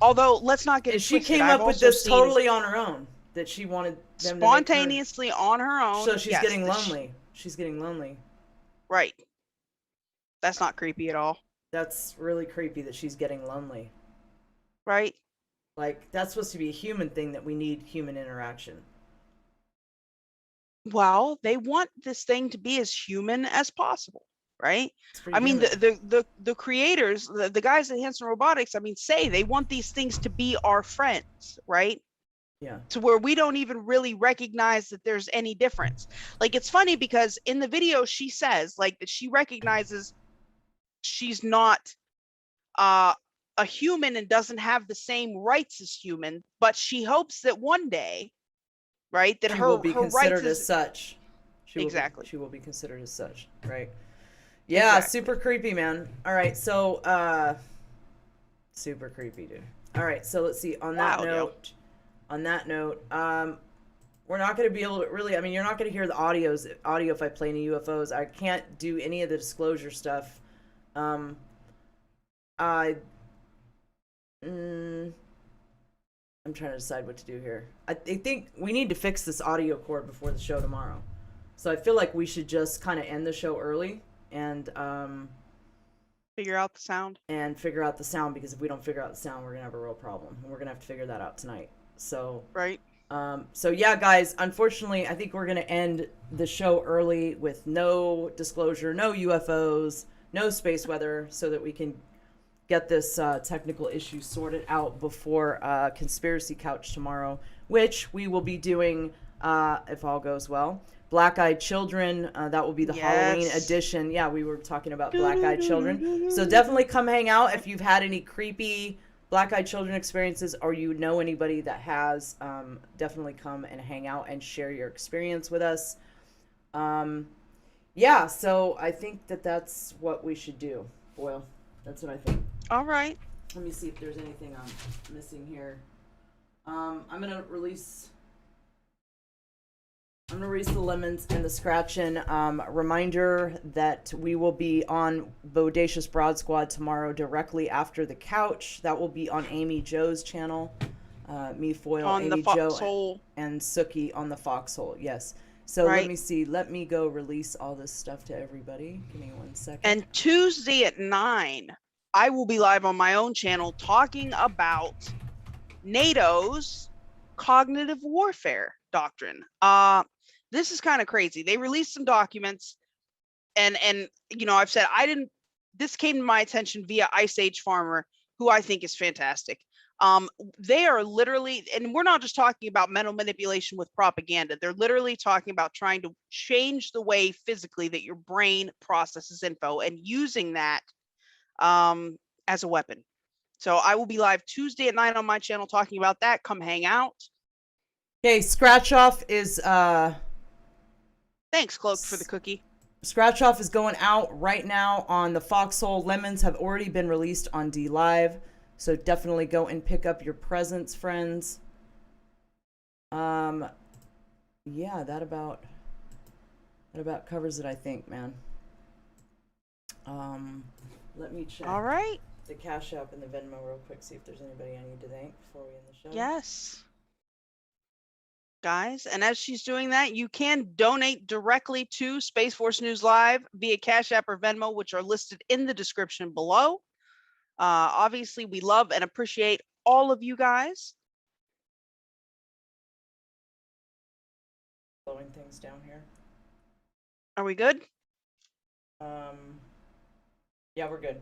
Although, let's not get she came up with this totally on her own, that she wanted them spontaneously on her own. So she's getting lonely. She's getting lonely. Right. That's not creepy at all. That's really creepy that she's getting lonely. Right. Like, that's supposed to be a human thing, that we need human interaction. Well, they want this thing to be as human as possible. Right. I mean, the creators, the guys at Hanson Robotics, I mean, say they want these things to be our friends. Right. Yeah. To where we don't even really recognize that there's any difference. Like, it's funny because in the video, she says, like, that she recognizes she's not a human and doesn't have the same rights as human, but she hopes that one day, right, that her will be considered rights as such. She will be considered as such. Right. Yeah, exactly. Super creepy, man. All right, so super creepy, dude. All right, so let's see. On that note, we're not going to be able to really. I mean, you're not going to hear the audio if I play any UFOs. I can't do any of the disclosure stuff. I'm trying to decide what to do here. I think we need to fix this audio cord before the show tomorrow. So I feel like we should just kind of end the show early. And figure out the sound. Because if we don't figure out the sound, we're gonna have a real problem. We're gonna have to figure that out tonight. So right. So yeah, guys. Unfortunately, I think we're gonna end the show early with no disclosure, no UFOs, no space weather, so that we can get this technical issue sorted out before Conspiracy Couch tomorrow, which we will be doing if all goes well. Black-Eyed Children, that will be the Halloween edition. Yeah, we were talking about Black-Eyed Children. So definitely come hang out if you've had any creepy Black-Eyed Children experiences, or you know anybody that has. Definitely come and hang out and share your experience with us. Yeah, so I think that's what we should do. Boyle, that's what I think. All right. Let me see if there's anything I'm missing here. I'm going to release the lemons and the scratchin'. Reminder that we will be on Bodacious Broad Squad tomorrow directly after the couch. That will be on Amy Joe's channel. Me, Foil, on Amy the Joe, and Sookie on the Foxhole. Yes. So Let me see. Let me go release all this stuff to everybody. Give me 1 second. And Tuesday at 9, I will be live on my own channel talking about NATO's cognitive warfare doctrine. This is kind of crazy. They released some documents, and I've said this came to my attention via Ice Age Farmer, who I think is fantastic. They are literally, and we're not just talking about mental manipulation with propaganda. They're literally talking about trying to change the way physically that your brain processes info and using that as a weapon. So I will be live Tuesday at 9 on my channel talking about that. Come hang out. Okay, scratch off is Thanks, Cloak, for the cookie. Scratch Off is going out right now on the Foxhole. Lemons have already been released on D Live, so definitely go and pick up your presents, friends. Yeah, that about covers it, I think, man. Let me check. All right. The Cash App and the Venmo real quick, see if there's anybody I need to thank before we end the show. Yes. Guys, and as she's doing that, you can donate directly to Space Force News Live via Cash App or Venmo, which are listed in the description below. Obviously, we love and appreciate all of you guys. Slowing things down here. Are we good? Yeah, we're good.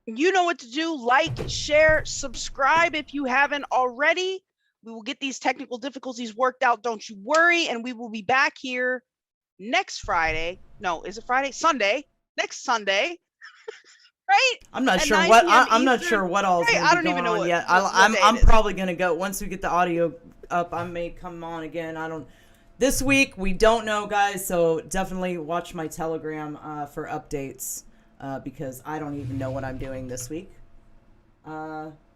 You know what to do. Like, share, subscribe if you haven't already. We will get these technical difficulties worked out. Don't you worry. And we will be back here next Friday. No, is it Friday? Sunday. Next Sunday. Right? I'm not At sure 9 what p.m. I'm not Eastern. sure what all is Hey, going I to don't be even going know on what yet. day it I'm is. probably going to go once we get the audio up. I may come on again. This week we don't know, guys. So definitely watch my Telegram for updates because I don't even know what I'm doing this week.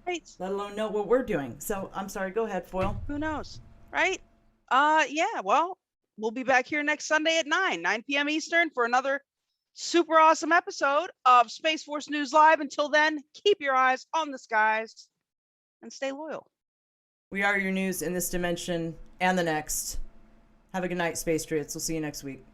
Right. Let alone know what we're doing. So I'm sorry. Go ahead, Foil. Who knows? Right? Yeah, well, we'll be back here next Sunday at 9 p.m. Eastern for another super awesome episode of Space Force News Live. Until then, keep your eyes on the skies and stay loyal. We are your news in this dimension and the next. Have a good night, Space Drits. We'll see you next week.